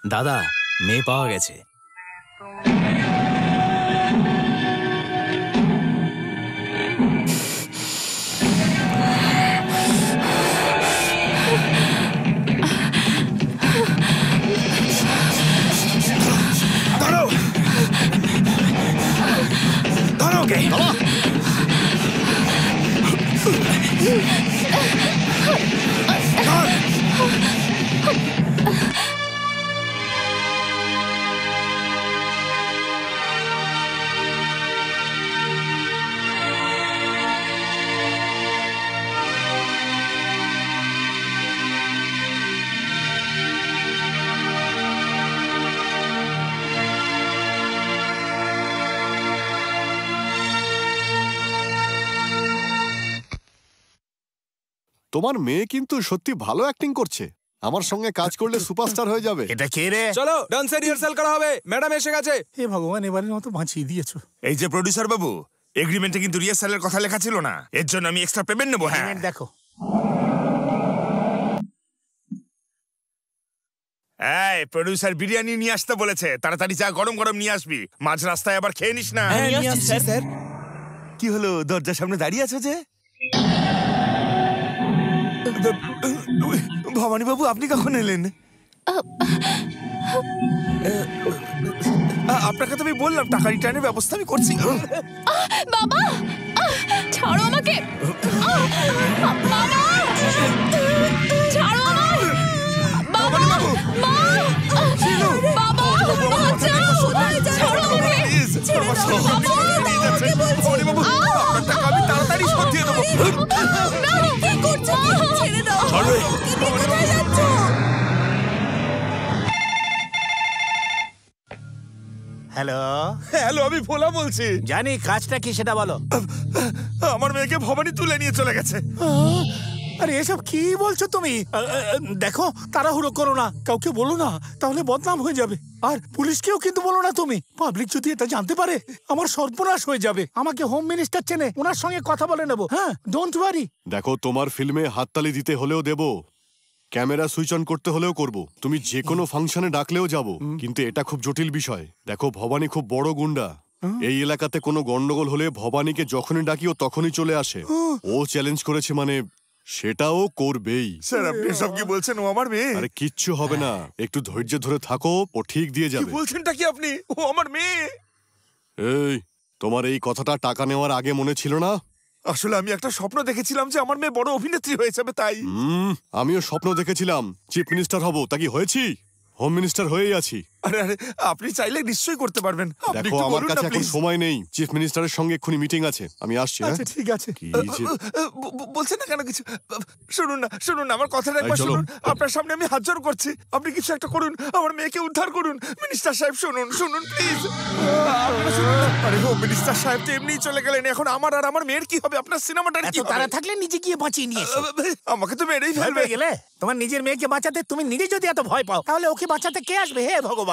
দাদা, মেয়ে পাওয়া গেছে। ধরো ধরো ওকে। তোমার মেয়ে কিন্তু সত্যি ভালো অ্যাক্টিং করছে। আমার সঙ্গে কাজ করলে সুপারস্টার হয়ে যাবে। এটা কে রে? চলো ডান্সের রিহার্সাল করা হবে, ম্যাডাম এসে গেছে। হে ভগবান, এবারের মতো বাঁচিয়ে দিয়েছো। এই যে প্রোডিউসার বাবু, এগ্রিমেন্টে কিন্তু রিহার্সালের কথা লেখা ছিল না, এর জন্য আমি এক্সট্রা পেমেন্ট নেবো। হ্যাঁ দেখো, এই প্রোডিউসার বিরিয়ানি নিয়ে আসতে বলেছে, তাড়াতাড়ি যা, গরম গরম নিয়ে আসবি, মাঝ রাস্তায় আবার খেয়ে নিস না। স্যার। কি হলো, দরজার সামনে দাঁড়িয়ে আছো যে? ভবানী বাবু, আপনি কখন এলেন? আপনাকে তো আমি বললাম টাকা রিটার্নের ব্যবস্থা আমি করছি। বাবা, ছাড়ো আমাকে। বাবা, ছাড়ো আমায়। বাবা, মা, বাবা, বাঁচাও। ছাড়ো আমাকে। আপনার টাকা আমি তাড়াতাড়ি শোধ দিয়ে দেবো। কি করছো? ছেড়ে দাও। কোথায় যাচ্ছ? হ্যালো হ্যালো, আমি ভোলা বলছি। জানি, কাজটা কি সেটা বলো। আমার মেয়েকে ভবানী তুলে নিয়ে চলে গেছে। আরে এসব কি বলছো তুমি? দেখো, তাড়াহুড়ো করো না, কাউকে বলো না, তাহলে বদনাম হয়ে যাবে। আর পুলিশকেও কিন্তু বলো না তুমি। পাবলিক যদি এটা জানতে পারে, আমার সর্বনাশ হয়ে যাবে। আমাকে হোম মিনিস্টার চেনে, ওনার সঙ্গে কথা বলে নেবো। হ্যাঁ, ডোন্ট ওয়ারি। দেখো, তোমার ফিল্মে হাততালি দিতে হলেও দেব, ক্যামেরা সুইচ অন করতে হলেও করব, তুমি যে কোনো ফাংশনে ডাকলেও যাব। কিন্তু এটা খুব জটিল বিষয়। দেখো, ভবানী খুব বড় গুন্ডা। এই এলাকাতে কোনো গন্ডগোল হলে ভবানীকে যখনই ডাকি ও তখনই চলে আসে। ও চ্যালেঞ্জ করেছে মানে সেটাও করবেই। স্যার, আপনি সব কি বলছেন? ও আমার মেয়ে। আরে কিচ্ছু হবে না, একটু ধৈর্য ধরে থাকো, ও ঠিক দিয়ে কি যাবে। বলছেনটা কি আপনি? ও আমার মেয়ে। এই, তোমার এই কথাটা টাকা নেওয়ার আগে মনে ছিল না? আসলে আমি একটা স্বপ্ন দেখেছিলাম যে আমার মেয়ে বড় অভিনেত্রী হয়ে যাবে, তাই। আমিও স্বপ্ন দেখেছিলাম চিফ মিনিস্টার হব, তা কি হয়েছি? হোম মিনিস্টার হয়েই আছি। আরে আরে, আপনি চাইলে নিশ্চয়ই করতে পারবেন। আপনি দেখো, একটু আমার বলুন কাছে না, এখন please। সময় নেই। চিফ মিনিস্টারের সঙ্গে এক্ষুনি মিটিং আছে, আমি আসছি। হ্যাঁ, আচ্ছা, ঠিক আছে। কি যে বলছেন না কেন কিছু? শুনুন না, শুনুন না, আমার কথাটা একবার চলো। শুনুন। আপনার সামনে আমি হাত জোর করছি, আপনি কিছু একটা করুন, আমার মেয়েকে উদ্ধার করুন। মিনিস্টার সাহেব, শুনুন শুনুন প্লিজ। আপনারা শুনুন না। আরে হোম মিনিস্টার সাহেব তো এমনিই চলে গেলেন, এখন আমার আর আমার মেয়ের কি হবে? আপনার সিনেমাটার কি এত তারা হবে? থাকলে নিজে গিয়ে বাঁচিয়ে নিয়ে এসো। আমাকে তো মেরেই ভয় ফেলবে। পেয়ে গেলে? তোমার নিজের মেয়েকে বাঁচাতে তুমি নিজে যদি এত ভয় পাও, তাহলে ওকে বাঁচাতে কে আসবে? হে ভগবান।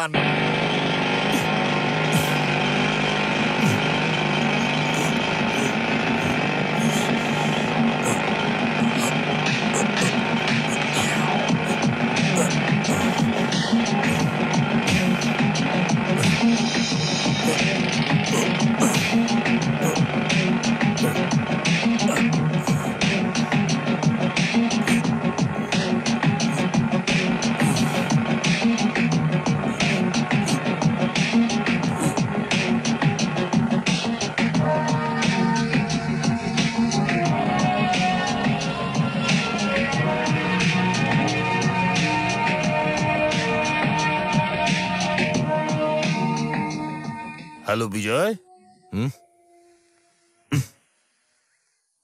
হ্যালো বিজয়,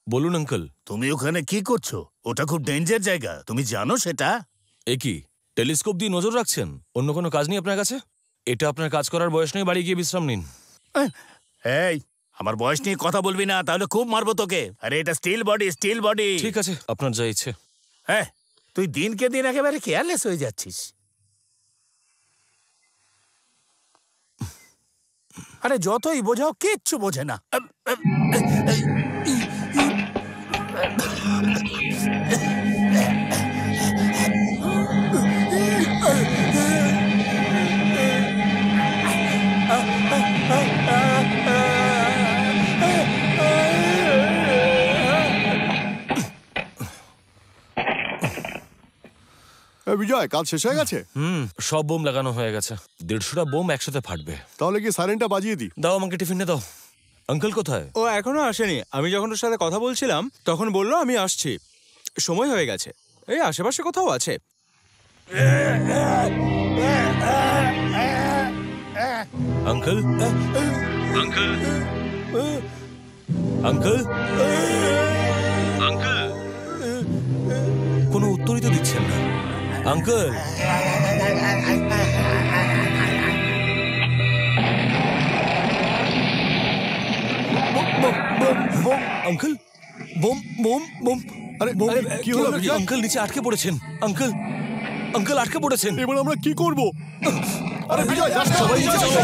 বলুন আঙ্কেল। তুমি ওখানে কি করছো? ওটা খুব ডেঞ্জার জায়গা, তুমি জানো সেটা? এ কি, টেলিস্কোপ দিয়ে নজর রাখছেন? অন্য কোনো কাজ নেই আপনার কাছে? এটা আপনার কাজ করার বয়স নেই, বাড়ি গিয়ে বিশ্রাম নিন। এই, আমার বয়স নিয়ে কথা বলবি না, তাহলে খুব মারবো তোকে। আরে এটা স্টিল বডি, স্টিল বডি। ঠিক আছে, আপনার যা ইচ্ছে। হ্যাঁ, তুই দিনকে দিন একেবারে কেয়ারলেস হয়ে যাচ্ছিস। আরে যতই বোঝাও কিচ্ছু বোঝে না। বিজয়, কাজ শেষ হয়ে গেছে? সব বোম লাগানো হয়ে গেছে। 150টা বোম একসাথে ফাটবে। তাহলে কি সাইরেনটা বাজিয়ে দিই? দাও আমাকে টিফিনে দাও। আঙ্কেল কোথায়? ও এখনো আসেনি। আমি যখন ওর সাথে কথা বলছিলাম তখন বললো আমি আসছি, সময় হয়ে গেছে। এই আশেপাশে কোথাও আছে। আঙ্কেল, আঙ্কেল, আঙ্কেল, আঙ্কেল, কোনো উত্তরই তো দিচ্ছেন না। Uncle, uncle, bomb bomb bomb. আরে কি হলো বিজয়? আঙ্কেল নিচে আটকে পড়েছেন। আঙ্কেল, আঙ্কেল আটকে পড়েছেন। এবার আমরা কি করব? আরে বিজয়, যাস না, সবাই নিচে চলো।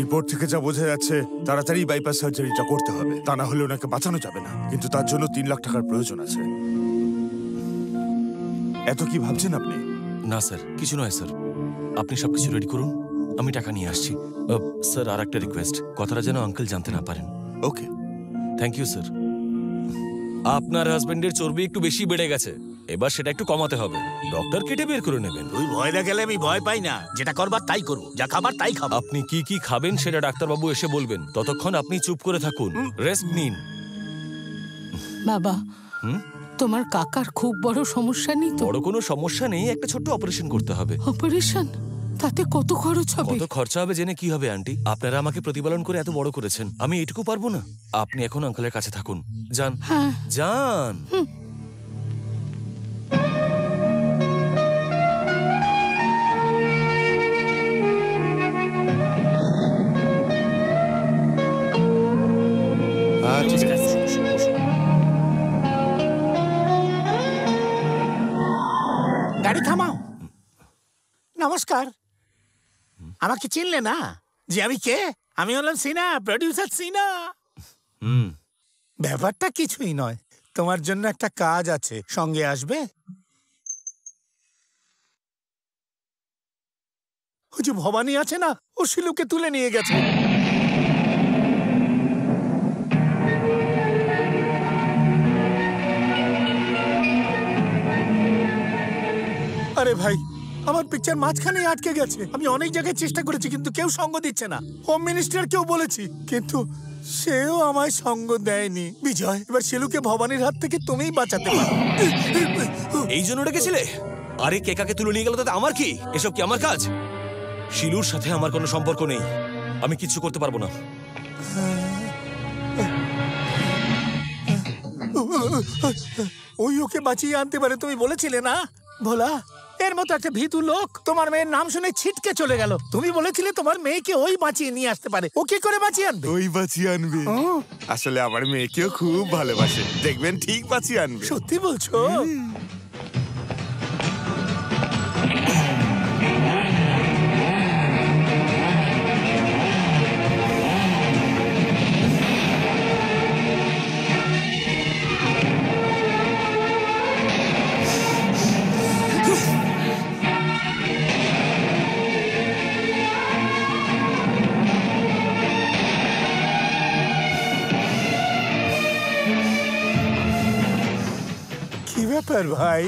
রিপোর্ট থেকে যা বোঝা যাচ্ছে তাড়াতাড়ি বাইপাস সার্জারিটা করতে হবে, তা না হলে ওনাকে বাঁচানো যাবে না। কিন্তু তার জন্য 3 লাখ টাকার প্রয়োজন আছে। এত কি ভাবছেন আপনি? না স্যার, কিছু নয় স্যার, আপনি সবকিছু রেডি করুন, আমি টাকা নিয়ে আসছি। স্যার আর একটা রিকোয়েস্ট, কথাটা যেন আঙ্কেল জানতে না পারেন। ওকে, থ্যাংক ইউ স্যার। আপনার হাজবেন্ডের চর্বি একটু বেশি বেড়ে গেছে, এবার সেটা একটু কমাতে হবে। ডক্টর কেটে বের করে নেবেন। তুই ভয় দেখালে আমি ভয় পাই না, যেটা করবার তাই করবো, যা খাবার তাই খাবো। আপনি কি কি খাবেন সেটা ডাক্তারবাবু এসে বলবেন, ততক্ষণ আপনি চুপ করে থাকুন, রেস্ট নিন। বাবা, তোমার কাকার খুব বড় সমস্যা নেই তো? বড় কোনো সমস্যা নেই, একটা ছোট্ট অপারেশন করতে হবে। অপারেশন? তাতে কত খরচ হবে? কত খরচা হবে জেনে কি হবে আন্টি? আপনারা আমাকে প্রতিপালন করে এত বড় করেছেন, আমি এটুকু পারবো না? আপনি এখন আঙ্কেলের কাছে থাকুন, যান। হ্যাঁ। যান। হ্যাঁ ঠিক আছে। গাড়ি থামাও। নমস্কার, আমাকে চিনলে না যে আমি কে? আমি হলাম সিনা, প্রডিউসার সিনা। ব্যাপারটা কিছুই নয়, তোমার জন্য একটা কাজ আছে, সঙ্গে আসবে? ওই যে ভবানী আছে না, ও শিলুকে তুলে নিয়ে গেছে। আরে ভাই, আমার পিকচার মাঝখানেই আটকে গেছে। আমি অনেক জায়গায় চেষ্টা করেছি কিন্তু কেউ সঙ্গ দিচ্ছে না। হোম মিনিস্টার কেউ বলেছি কিন্তু সেও আমায় সঙ্গ দেয়নি। বিজয়, এবার শিলুকে ভবানীর হাত থেকে তুমিই বাঁচাতে পারো। এই জন্য ডেকেছিলে? আরে কে কাকে তুলে নিয়ে গেল তাতে আমার কি? এসব কি আমার কাজ? শিলুর সাথে আমার কোনো সম্পর্ক নেই, আমি কিচ্ছু করতে পারবো না। ওই ওকে বাঁচিয়ে আনতে পারে তুমি বলেছিলে না ভোলা? এর মতো একটা ভীতু লোক তোমার মেয়ের নাম শুনে ছিটকে চলে গেল। তুমি বলেছিলে তোমার মেয়েকে ওই বাঁচিয়ে নিয়ে আসতে পারে। ও কি করে বাঁচিয়ে আনবে? ওই বাঁচিয়ে আনবে। আসলে আমার মেয়েকেও খুব ভালোবাসে, দেখবেন ঠিক বাঁচিয়ে আনবে। সত্যি বলছো? কি ব্যাপার ভাই,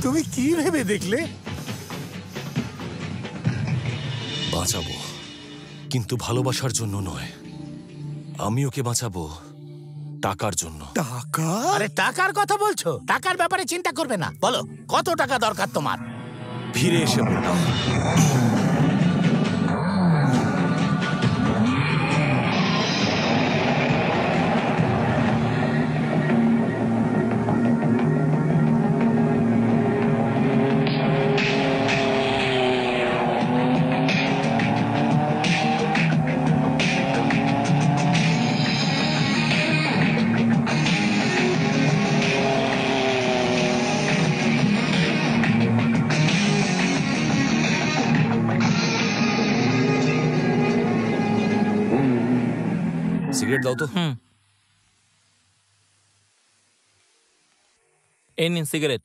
তুমি কি ভেবে দেখলে? বাঁচাবো, কিন্তু ভালোবাসার জন্য নয়। আমি ওকে বাঁচাবো টাকার জন্য। টাকা? আরে টাকার কথা বলছো? টাকার ব্যাপারে চিন্তা করবে না। বলো কত টাকা দরকার তোমার? ফিরে এসে বললাম। সিগারেট দাও তো। এই নিন সিগারেট।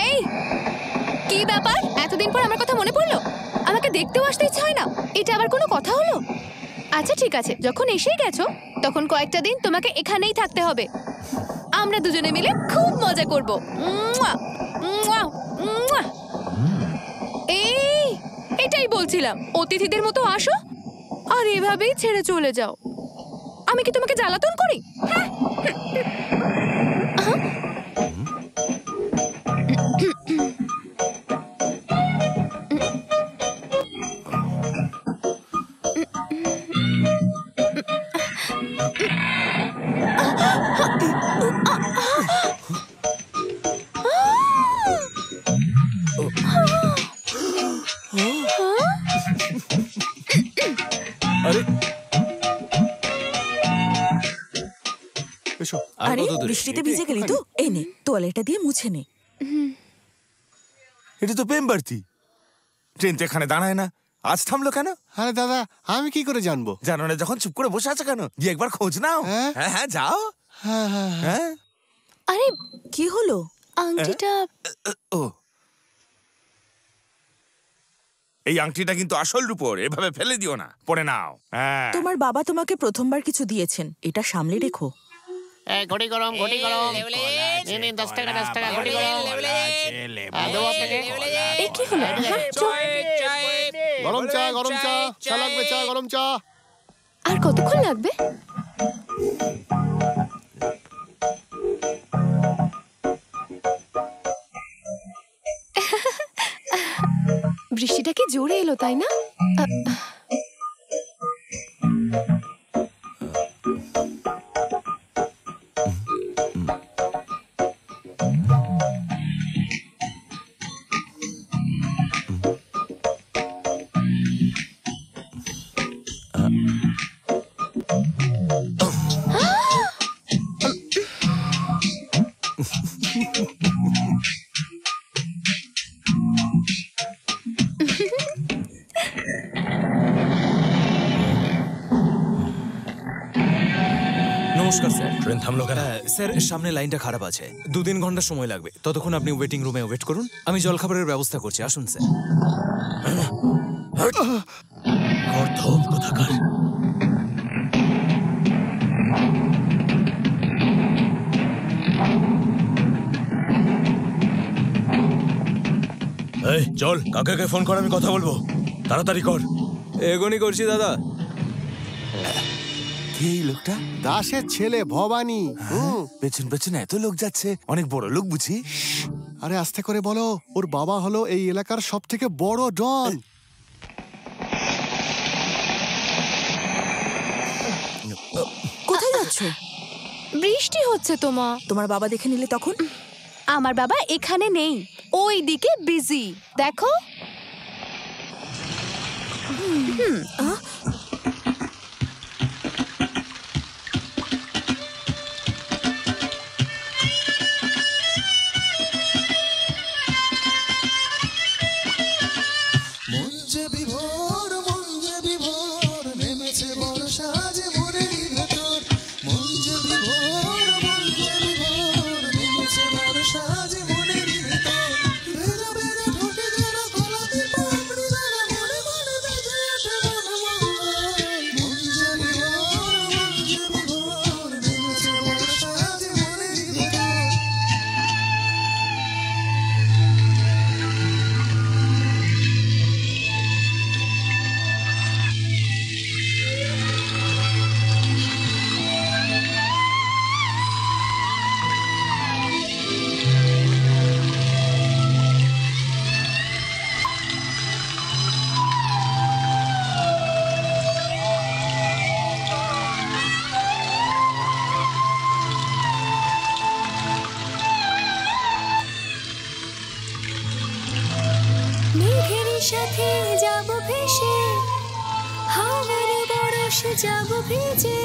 এই কি ব্যাপার, এতদিন পর আমার কথা মনে পড়লো? আমাকে দেখতেও আসতে ইচ্ছা হয় না? এটা আবার কোনো কথা হলো? আচ্ছা ঠিক আছে, যখন এসেই গেছো তখন কয়েকটা দিন তোমাকে এখানেই থাকতে হবে। আমরা দুজনে মিলে খুব মজা করব। এই এটাই বলছিলাম, অতিথিদের মতো আসো আর এভাবেই ছেড়ে চলে যাও। আমি কি তোমাকে জ্বালাতন করি? হ্যাঁ। আর আরে কত দূরে? বৃষ্টিতে ভিজে গেলি তো, এই নে তোয়ালেটা দিয়ে মুছে নে। এটা তো প্রেমবার্তি। ট্রেন তো এখানে দাঁড়ায় না, আজ থামলো কেন? আরে দাদা, আমি কি করে জানবো? জানো না যখন চুপ করে বসে আছে কেন? গিয়ে একবার খোঁজ নাও। হ্যাঁ? হ্যাঁ হ্যাঁ যাও। হ্যাঁ আরে কি হলো? আংটিটা ও, এই আংটিটা কিন্তু আসল রূপোর, এভাবে ফেলে দিও না, পরে নাও। হ্যাঁ তোমার বাবা তোমাকে প্রথমবার কিছু দিয়েছেন, এটা সামলে রেখো। ঘটি গরম ঘটি গরম 10 টাকা 10 টাকা ঘটি গরম দেবো আপনাকে। এই কি হলো? গরম চা, গরম চা, চা লাগবে, চা, গরম চা। আর কতক্ষণ লাগবে? বৃষ্টিটা কি জোরে এলো তাই না? নমস্কার স্যার। ট্রেন থামলো কেন? স্যার সামনে লাইনটা খারাপ আছে, 2-3 ঘন্টা সময় লাগবে। ততক্ষণ আপনি ওয়েটিং রুমে ওয়েট করুন, আমি জলখাবারের ব্যবস্থা করছি। আসুন স্যার। কোথাকার? এই চল, কাকাকে ফোন কর, আমি কথা বলবো। তাড়াতাড়ি কর। এগোনি করছি দাদা। কি এই লোকটা? দাসের ছেলে ভবানী। পেছন পেছন এত লোক যাচ্ছে, অনেক বড় লোক বুঝি। আরে আস্তে করে বলো, ওর বাবা হলো এই এলাকার সব থেকে বড় ডন। কোথায় যাচ্ছ? বৃষ্টি হচ্ছে তো মা। তোমার বাবা দেখে নিলে তখন? আমার বাবা এখানে নেই, ওই দিকে বিজি। দেখো। যাব ভেসে, হাওয়ার বরষে যাব ভিজে।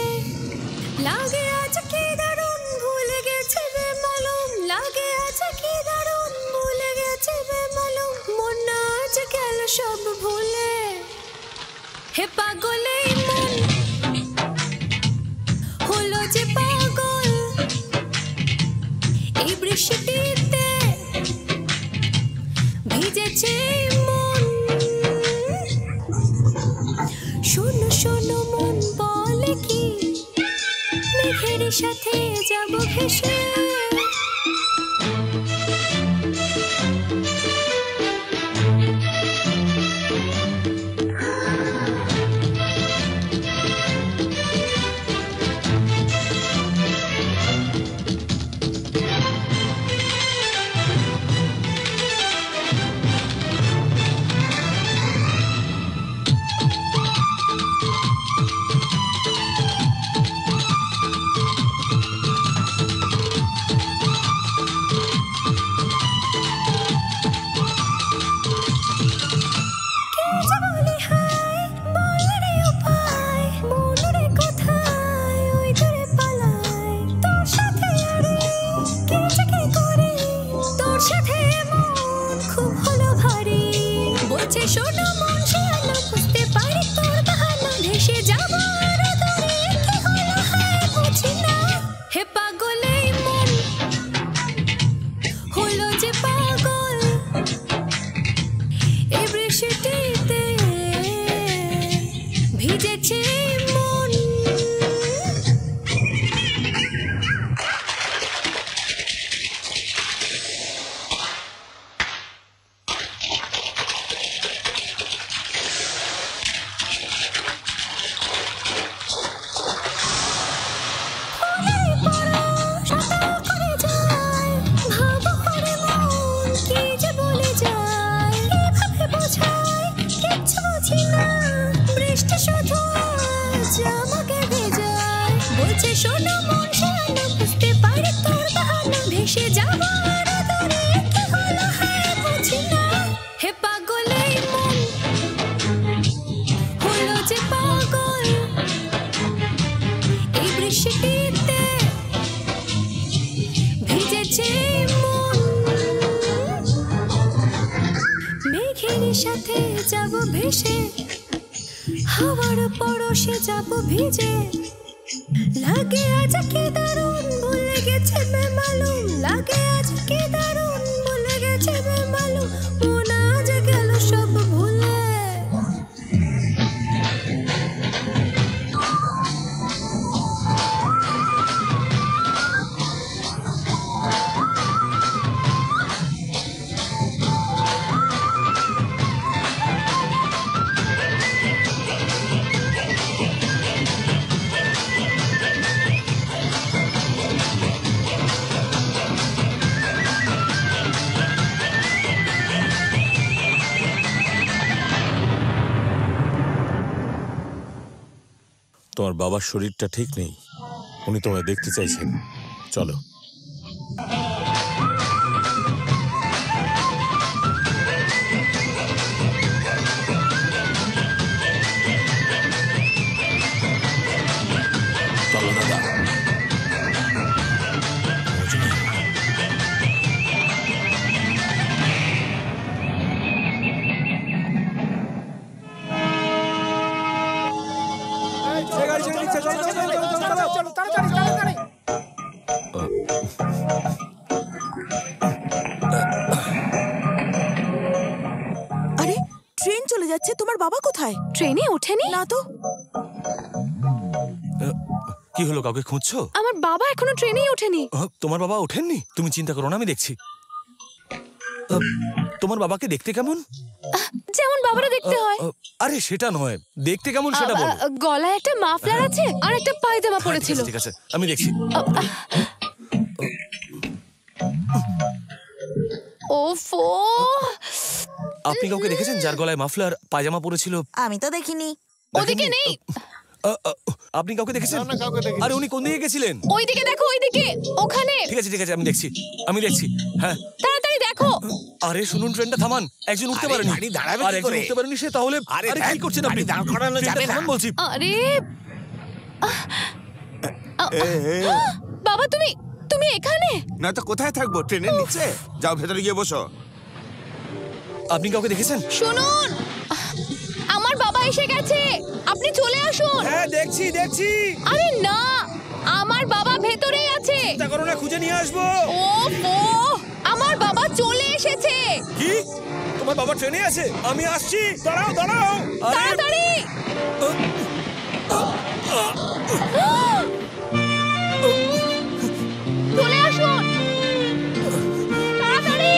লাগে আজ কি দারুণ, ভুলে গেছে বেমালুম, লাগে আজ কি দারুণ, ভুলে গেছে বেমালুম। মন না আজ গেল সব ভুলে, হে পাগল এই মন হলো যে পাগল। এই বৃষ্টিতে ভিজেছে মন, শোনো শোনো মন বলে কি, মেঘের সাথে যাব ভেসে। শোনো মন শালা, বুঝতে পারি তোর বাহানা, ভেসে যাব আর দূরে, কি হলো হায় বুঝি না। হে পাগল এই মন হলো যে পাগল, এই বৃষ্টিতে ভিজেছে মন। বলছে শোনো মন শালা, বুঝতে পারি তোর বাহানা, ভেসে যাব আর দূরে, কি হলো হায় বুঝি না। হে পাগল এই মন হলো যে পাগল, এই বৃষ্টিতে ভিজেছে মন। মেঘের সাথে যাব ভেসে, হাওয়ার পরশে যাব ভিজে। লাগে আজ কি দারুণ, ভুলে গেছে বেমালুম, লাগে আজ কি দারুণ, ভুলে গেছে বেমালুম। মন আজ গেল সব ভুলে। তোমার বাবার শরীরটা ঠিক নেই, উনি তোমায় দেখতে চাইছেন, চলো। চলো দাদা। আরে ট্রেন চলে যাচ্ছে, তোমার বাবা কোথায়? ট্রেনে ওঠেনি না তো। কি হলো, কাউকে খুঁজছো? আমার বাবা এখনো ট্রেনেই ওঠেনি। তোমার বাবা ওঠেননি? তুমি চিন্তা করো না, আমি দেখছি। তোমার বাবাকে দেখতে কেমন? যেমন বাবারা দেখতে হয়। আরে সেটা নয়, দেখতে কেমন সেটা বলো। গলায় একটা মাফলার আছে আর একটা পায়জামা পরেছিল। ঠিক আছে, আমি দেখছি। ওফো, আপনি কাউকে দেখেছেন যার গলায় মাফলার পায়জামা পরেছিল? আমি তো দেখিনি। ওদিকে নেই। আপনি কাউকে দেখেছেন? না, কাউকে দেখিনি। আরে উনি কোন দিকে গেছিলেন? ওইদিকে দেখো, ওইদিকে, ওখানে। ঠিক আছে আমি দেখছি। হ্যাঁ তাড়াতাড়ি দেখো। আরে শুনুন, ট্রেনটা থামান। একজন উঠতে পারেনি। গাড়ি দাঁড়াবে আর কি একজন করে? উঠতে পারেনি সে, তাহলে আরে কি করছেন আপনি? গাড়ি দাঁড় করানো ট্রেনটা যাবে না। থামান বলছি। আরে বাবা, তুমি এখানে? নয়তো কোথায় থাকবো? ট্রেনের নিচে? যাও ভেতরে গিয়ে বসো। আপনি কাউকে দেখেছেন? শুনুন, আমার বাবা এসে গেছে, আপনি চলে আসুন। হ্যাঁ দেখছি। আরে না, আমার বাবা ভেতরেই আছে। চিন্তা করো না, খুঁজে নিয়ে আসবো। ওফো, আমার বাবা চলে এসেছে। কি? তোমার বাবা ট্রেনে আছে? আমি আসছি, দাঁড়াও। আরে তাড়াতাড়ি। চলে আসুন, তাড়াতাড়ি।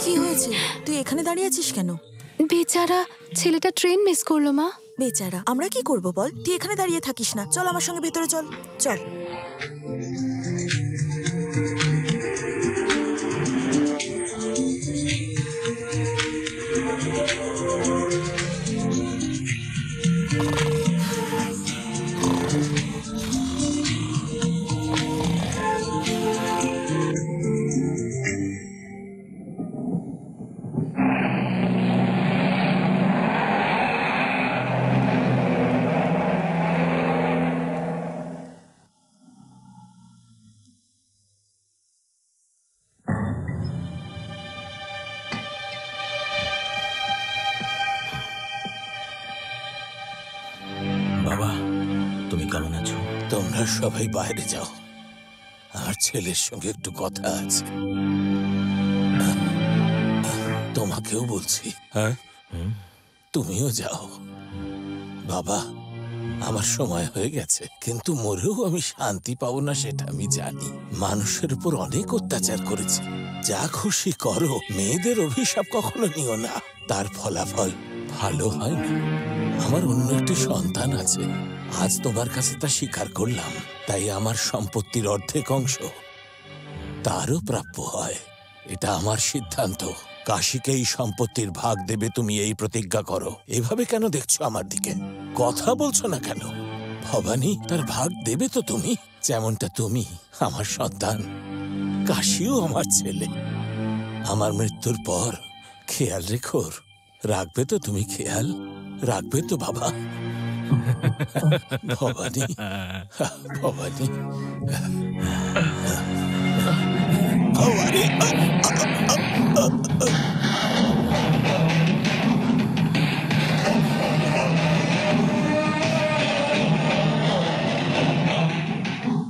কি হয়েছে? তুই এখানে দাঁড়িয়ে আছিস কেন? বেচারা ছেলেটা ট্রেন মিস করলো মা। বেচারা, আমরা কি করব বল? তুই এখানে দাঁড়িয়ে থাকিস না, চল আমার সঙ্গে ভেতরে চল। বাবা, তুমি কেমন আছো? তোমরা সবাই বাইরে যাও, আমার ছেলের সঙ্গে একটু কথা আছে। তোমাকেও বলছি। হ্যাঁ, তুমিও যাও। বাবা, আমার সময় হয়ে গেছে, কিন্তু মরেও আমি শান্তি পাবো না সেটা আমি জানি। মানুষের উপর অনেক অত্যাচার করেছি। যা খুশি করো, মেয়েদের অভিশাপ কখনো নিও না, তার ফলাফল ভালো হয় না। আমার অন্য একটি সন্তান আছে, আজ তোমার কাছে তা স্বীকার করলাম। তাই আমার সম্পত্তির অর্ধেক অংশ তারও প্রাপ্য হয়। এটা আমার সিদ্ধান্ত। কাশীকে এই সম্পত্তির ভাগ দেবে, তুমি এই প্রতিজ্ঞা করো। এভাবে কেন দেখছো আমার দিকে? কথা বলছো না কেন? ভবানী, তার ভাগ দেবে তো তুমি? যেমনটা তুমি আমার সন্তান, কাশীও আমার ছেলে। আমার মৃত্যুর পর খেয়াল রেখো। রাখবে তো তুমি? খেয়াল রাখবে তো বাবা? ভবানী, ভবানী, ভবানী।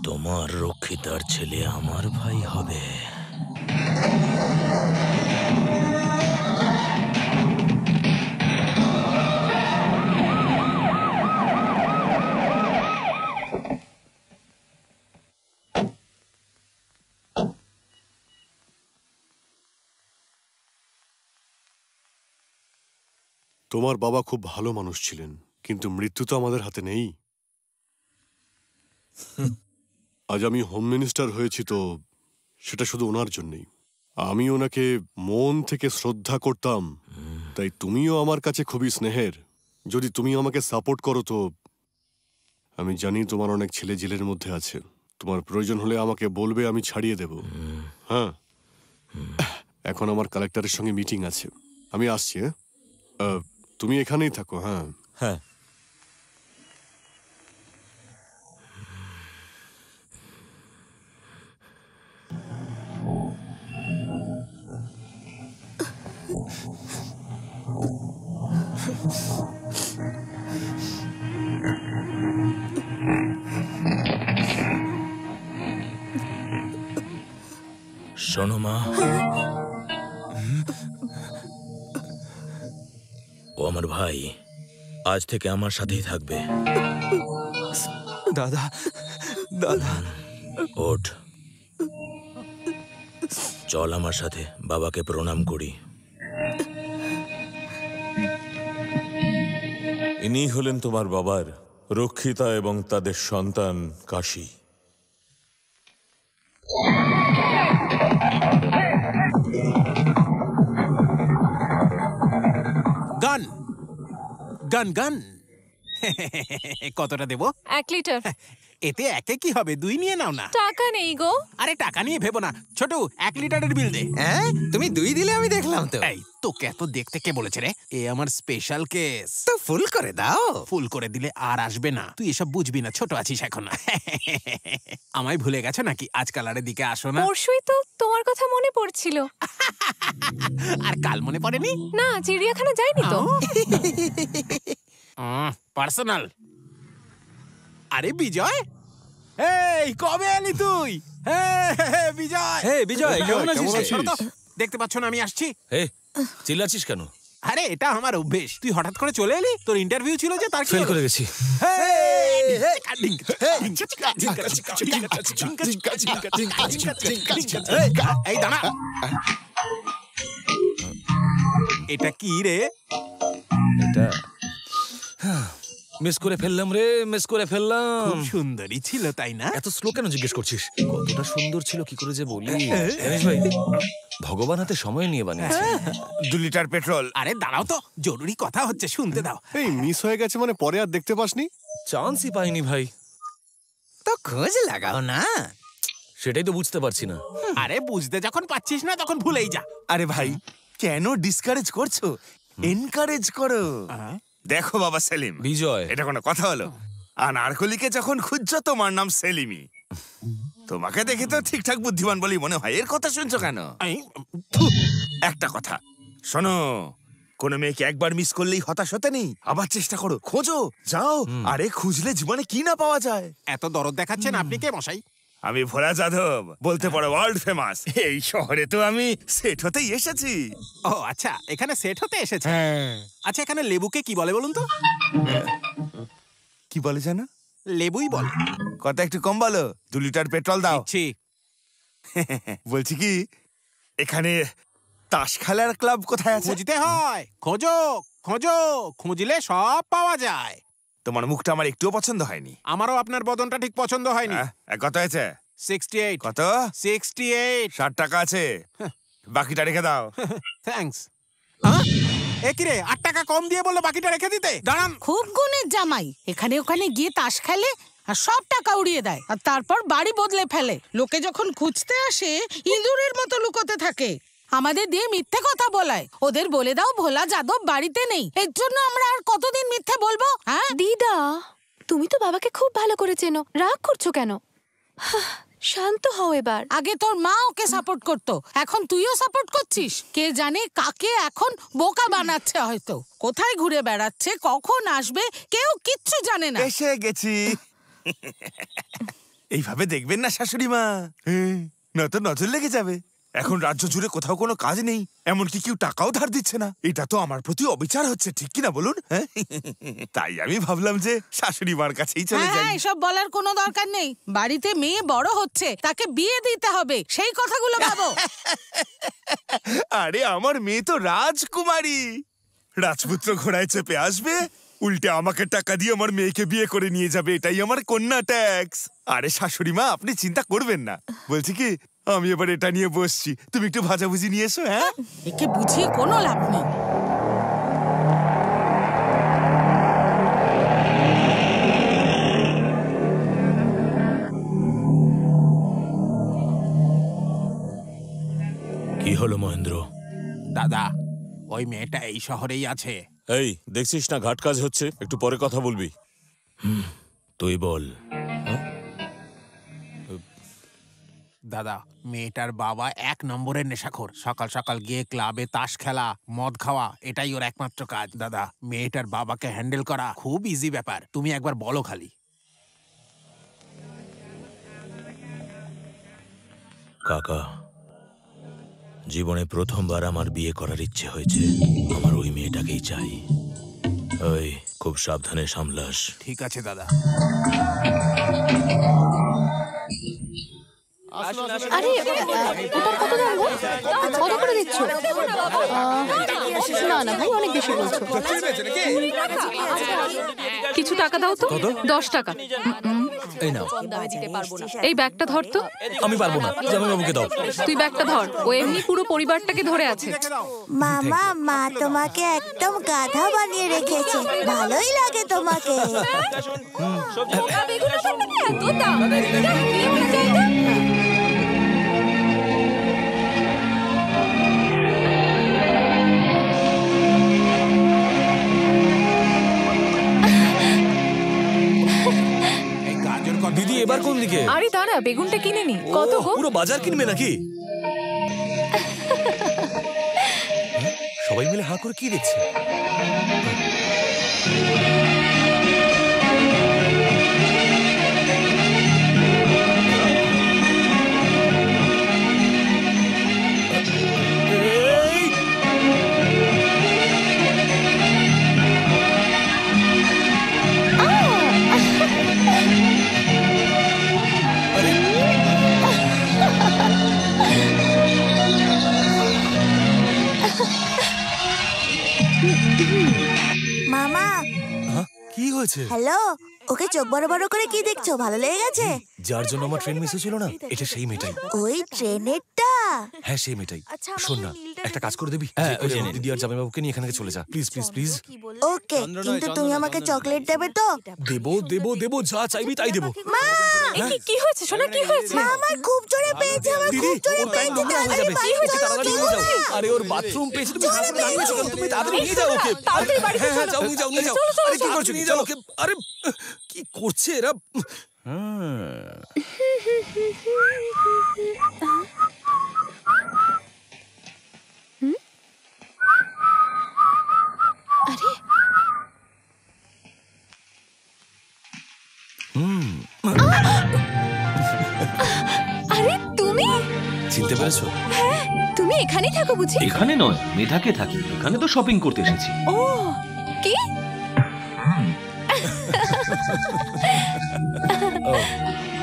তোমার রক্ষিতার ছেলে আমার ভাই হবে। তোমার বাবা খুব ভালো মানুষ ছিলেন, কিন্তু মৃত্যু তো আমাদের হাতে নেই। আজ আমি হোম মিনিস্টার হয়েছি তো সেটা শুধু ওনার জন্যই। আমি ওনাকে মন থেকে শ্রদ্ধা করতাম, তাই তুমিও আমার কাছে খুবই স্নেহের। যদি তুমি আমাকে সাপোর্ট করো তো আমি জানি তোমার অনেক ছেলে জেলের মধ্যে আছে। তোমার প্রয়োজন হলে আমাকে বলবে, আমি ছাড়িয়ে দেব। হ্যাঁ, এখন আমার কালেক্টরের সঙ্গে মিটিং আছে, আমি আসছি। তুমি এখানেই থাকো। হ্যাঁ হ্যাঁ। শোনো মা, ও আমার ভাই, আজ থেকে আমার সাথেই থাকবে। দাদা, দাদা, ওঠ, চল আমার সাথে বাবাকে প্রণাম করি। ইনি হলেন তোমার বাবার রক্ষিতা এবং তাদের সন্তান কাশী। গান গান গান কতটা দেবো? 1 লিটার। এতে একে কি হবে, 2 নিয়ে নাও না। টাকা নেই গো। আরে টাকা নিয়ে ভেবো না, ছোট 1 লিটারের বিল দে। হ্যাঁ, তুমি 2 দিলে আমি দেখলাম তো। এই তোকে এত দেখতে কে বলেছে রে? এ আমার স্পেশাল কেস। তো ফুল করে দাও। ফুল করে দিলে আর আসবে না, তুই এসব বুঝবি না, ছোট আছিস এখন। আমায় ভুলে গেছো নাকি? আজকাল আর দিকে আসো না। পরশুই তো তোমার কথা মনে পড়ছিল। আর কাল মনে পড়েনি? না, চিড়িয়াখানা যাইনি তো। পার্সোনাল। আরে বিজয়, এই কবে এলি তুই? বিজয়, বিজয়, কেমন আছিস? দেখতে পাচ্ছ না আমি আসছি? চিল্লাচ্ছিস কেন? আরে এটা আমার অভ্যেস। তুই হঠাৎ করে চলে এলি, তোর ইন্টারভিউ ছিল যে, তার ফেল করে গেছি। এই দাঁড়া, এটা কি রে? এটা মিস করে ফেললাম রে, মিস করে ফেললাম। খুব সুন্দরী ছিল তাই না? এত স্লো কেন জিজ্ঞেস করছিস? কতটা সুন্দর ছিল কি করে যে বলি। জানিস ভাই, ভগবান হাতে সময় নিয়ে বানিয়েছে। 2 লিটার পেট্রোল। আরে দাঁড়াও তো, জরুরি কথা হচ্ছে, শুনতে দাও। এই মিস হয়ে গেছে মানে পরে আর দেখতে পাসনি? চান্সই পাইনি ভাই। তো খোঁজ লাগাও না। সেটাই তো বুঝতে পারছি না। আরে বুঝতে যখন পাচ্ছিস না তখন ভুলেই যা। আরে ভাই, কেন ডিসকারেজ করছো? এনকারেজ করো। দেখো বাবা সেলিম, বিজয়, এটা কোনো কথা হলো? আনারকলিকে যখন খুঁজছো, তোমার নাম সেলিমই। তোমাকে দেখে তো ঠিকঠাক বুদ্ধিমান বলেই মনে হয়, এর কথা শুনছো কেন? একটা কথা শোনো, কোনো মেয়েকে একবার মিস করলেই হতাশ হতে নেই, আবার চেষ্টা করো, খোঁজো, যাও। আরে খুঁজলে জীবনে কি না পাওয়া যায়। এত দরদ দেখাচ্ছেন আপনি কে মশাই? আমি ভোলা যাদব, বলতে পারো ওয়ার্ল্ড ফেমাস। এই শহরে তো আমি সেট হতেই এসেছি। ও আচ্ছা, এখানে সেট হতে এসেছে। আচ্ছা, এখানে লেবুকে কি বলে বলুন তো? কি বলে জানো? লেবুই বলে। কথা একটু কম বলো। 2 লিটার পেট্রোল দাও। বলছি কি, এখানে তাস খেলার ক্লাব কোথায় আছে? খুঁজতে হয়, খোঁজো খোঁজো, খুঁজলে সব পাওয়া যায়। তোমার মুখটা আমার একটুও পছন্দ হয়নি। আমারও আপনার বদনটা ঠিক পছন্দ হয়নি। কত হয়েছে? 68। কত? 68। 60 টাকা আছে, বাকিটা রেখে দাও। থ্যাঙ্কস। কি রে, 8 টাকা কম দিয়ে বললো বাকিটা রেখে দিতে? দাঁড়ান। খুব গুণের জামাই, এখানে ওখানে গিয়ে তাস খেলে আর সব টাকা উড়িয়ে দেয়, আর তারপর বাড়ি বদলে ফেলে। লোকে যখন খুঁজতে আসে ইঁদুরের মতো লুকোতে থাকে, আমাদের দিয়ে মিথ্যে কথা বলায়। ওদের বলে দাও ভোলা যাদব বাড়িতে নেই, এর জন্য আমরা আর কতদিন মিথ্যে বলবো? হ্যাঁ দিদা, তুমি তো বাবাকে খুব ভালো করে চেনো, রাগ করছো কেন? শান্ত হও এবার। আগে তোর মা ওকে সাপোর্ট করতো, এখন তুইও সাপোর্ট করছিস। কে জানে কাকে এখন বোকা বানাচ্ছে, হয়তো কোথায় ঘুরে বেড়াচ্ছে, কখন আসবে, কেউ কিচ্ছু জানে না। এসে গেছি। এইভাবে দেখবেন না শাশুড়ি মা, নয়তো নজর লেগে যাবে। এখন রাজ্য জুড়ে কোথাও কোনো কাজ নেই, এমনকি কেউ টাকাও ধার দিচ্ছে না। এটা তো আমার প্রতি অবিচার হচ্ছে, ঠিক কিনা বলুন? তাই আমি ভাবলাম যে শাশুড়ি মার কাছেই চলে যাই। হ্যাঁ, এসব বলার কোনো দরকার নেই। বাড়িতে মেয়ে বড় হচ্ছে, তাকে বিয়ে দিতে হবে, সেই কথাগুলো ভাবো। আরে আমার মেয়ে তো রাজকুমারী, রাজপুত্র ঘোড়ায় চেপে আসবে, উল্টে আমাকে টাকা দিয়ে আমার মেয়েকে বিয়ে করে নিয়ে যাবে, এটাই আমার কন্যা ট্যাক্স। আরে শাশুড়ি মা, আপনি চিন্তা করবেন না। বলছি কি, আমি এবার এটা নিয়ে বসছি, তুমি একটু ভাজাভুজি নিয়ে এসো। হ্যাঁ, একে বুঝিয়ে কোনো লাভ নেই। কি হলো মহেন্দ্র? দাদা, ওই মেয়েটা এই শহরেই আছে। এই দেখছিস না ঘাট কাজ হচ্ছে, একটু পরে কথা বলবি। তুই বল। দাদা, মেয়েটার বাবা 1 নম্বরের নেশাখোর। সকাল সকাল গিয়ে ক্লাবে তাস খেলা, মদ খাওয়া, এটাই ওর একমাত্র কাজ। দাদা, মেয়েটার বাবাকে হ্যান্ডেল করা খুব ইজি ব্যাপার, তুমি একবার বলো খালি। কাকা, জীবনে প্রথমবার আমার বিয়ে করার ইচ্ছে হয়েছে। আমার ওই মেয়েটাকেই চাই। ওই খুব সাবধানে সামলাস। ঠিক আছে দাদা। আরে ওটার কত দাম গো? কত করে দিচ্ছ? না না ভাই, অনেক বেশি বলছো। কিছু টাকা দাও তো। 10 টাকা। এই নাও। এই ব্যাগটা ধর তো। আমি পারবো না, জামাইবাবুকে দাও। তুই ব্যাগটা ধর, ও এমনি পুরো পরিবারটাকে ধরে আছে। মামা, মা তোমাকে একদম গাধা বানিয়ে রেখেছে। ভালোই লাগে তোমাকে। দিদি এবার কোন দিকে? আরে দাঁড়া, বেগুনটা কিনে নি। কত গো? পুরো বাজার কিনবে নাকি? সবাই মিলে হাঁ করে কি দেখছে? মামা, কি হয়েছে? হ্যালো, ওকে চোখ বড় বড় করে কি দেখছো? ভালো লেগে গেছে? যার জন্য আমার ট্রেন মিস হয়েছিল না, এটা সেই মেয়েটাই। ওই ট্রেনেরটা? হ্যাঁ সেই মেয়েটাই। শোন না, একটা কাজ করে দিবি? দিদি আর জামাইবাবুকে নিয়ে এখান থেকে চলে যা প্লিজ প্লিজ প্লিজ। ওকে, কিন্তু তুমি আমাকে চকলেট দেবে তো? দেবো দেবো দেবো, যা চাইবি তাই দেবো। মা, কি হয়েছে সোনা? কি হয়েছে? মা, আমার খুব জোরে পেয়েছে, আমার খুব জোরে পেয়েছে। কি হয়েছে? তাড়াতাড়ি নিয়ে যাও। আরে ওর বাথরুম পেয়েছে, তুমি হাত দাঁড়িয়েছো কেন? তুমি তাড়াতাড়ি নিয়ে যাও ওকে। হ্যাঁ যাও, নিয়ে যাও নিয়ে যাও। আরে কি করছো? নিয়ে যাও ওকে। আরে কি করছে এরা? আরে তুমি? চিনতে পেরেছো? হ্যাঁ, তুমি এখানেই থাকো বুঝি? এখানে নয়, মেধাকে থাকি। এখানে তো শপিং করতে এসেছি। ও কি?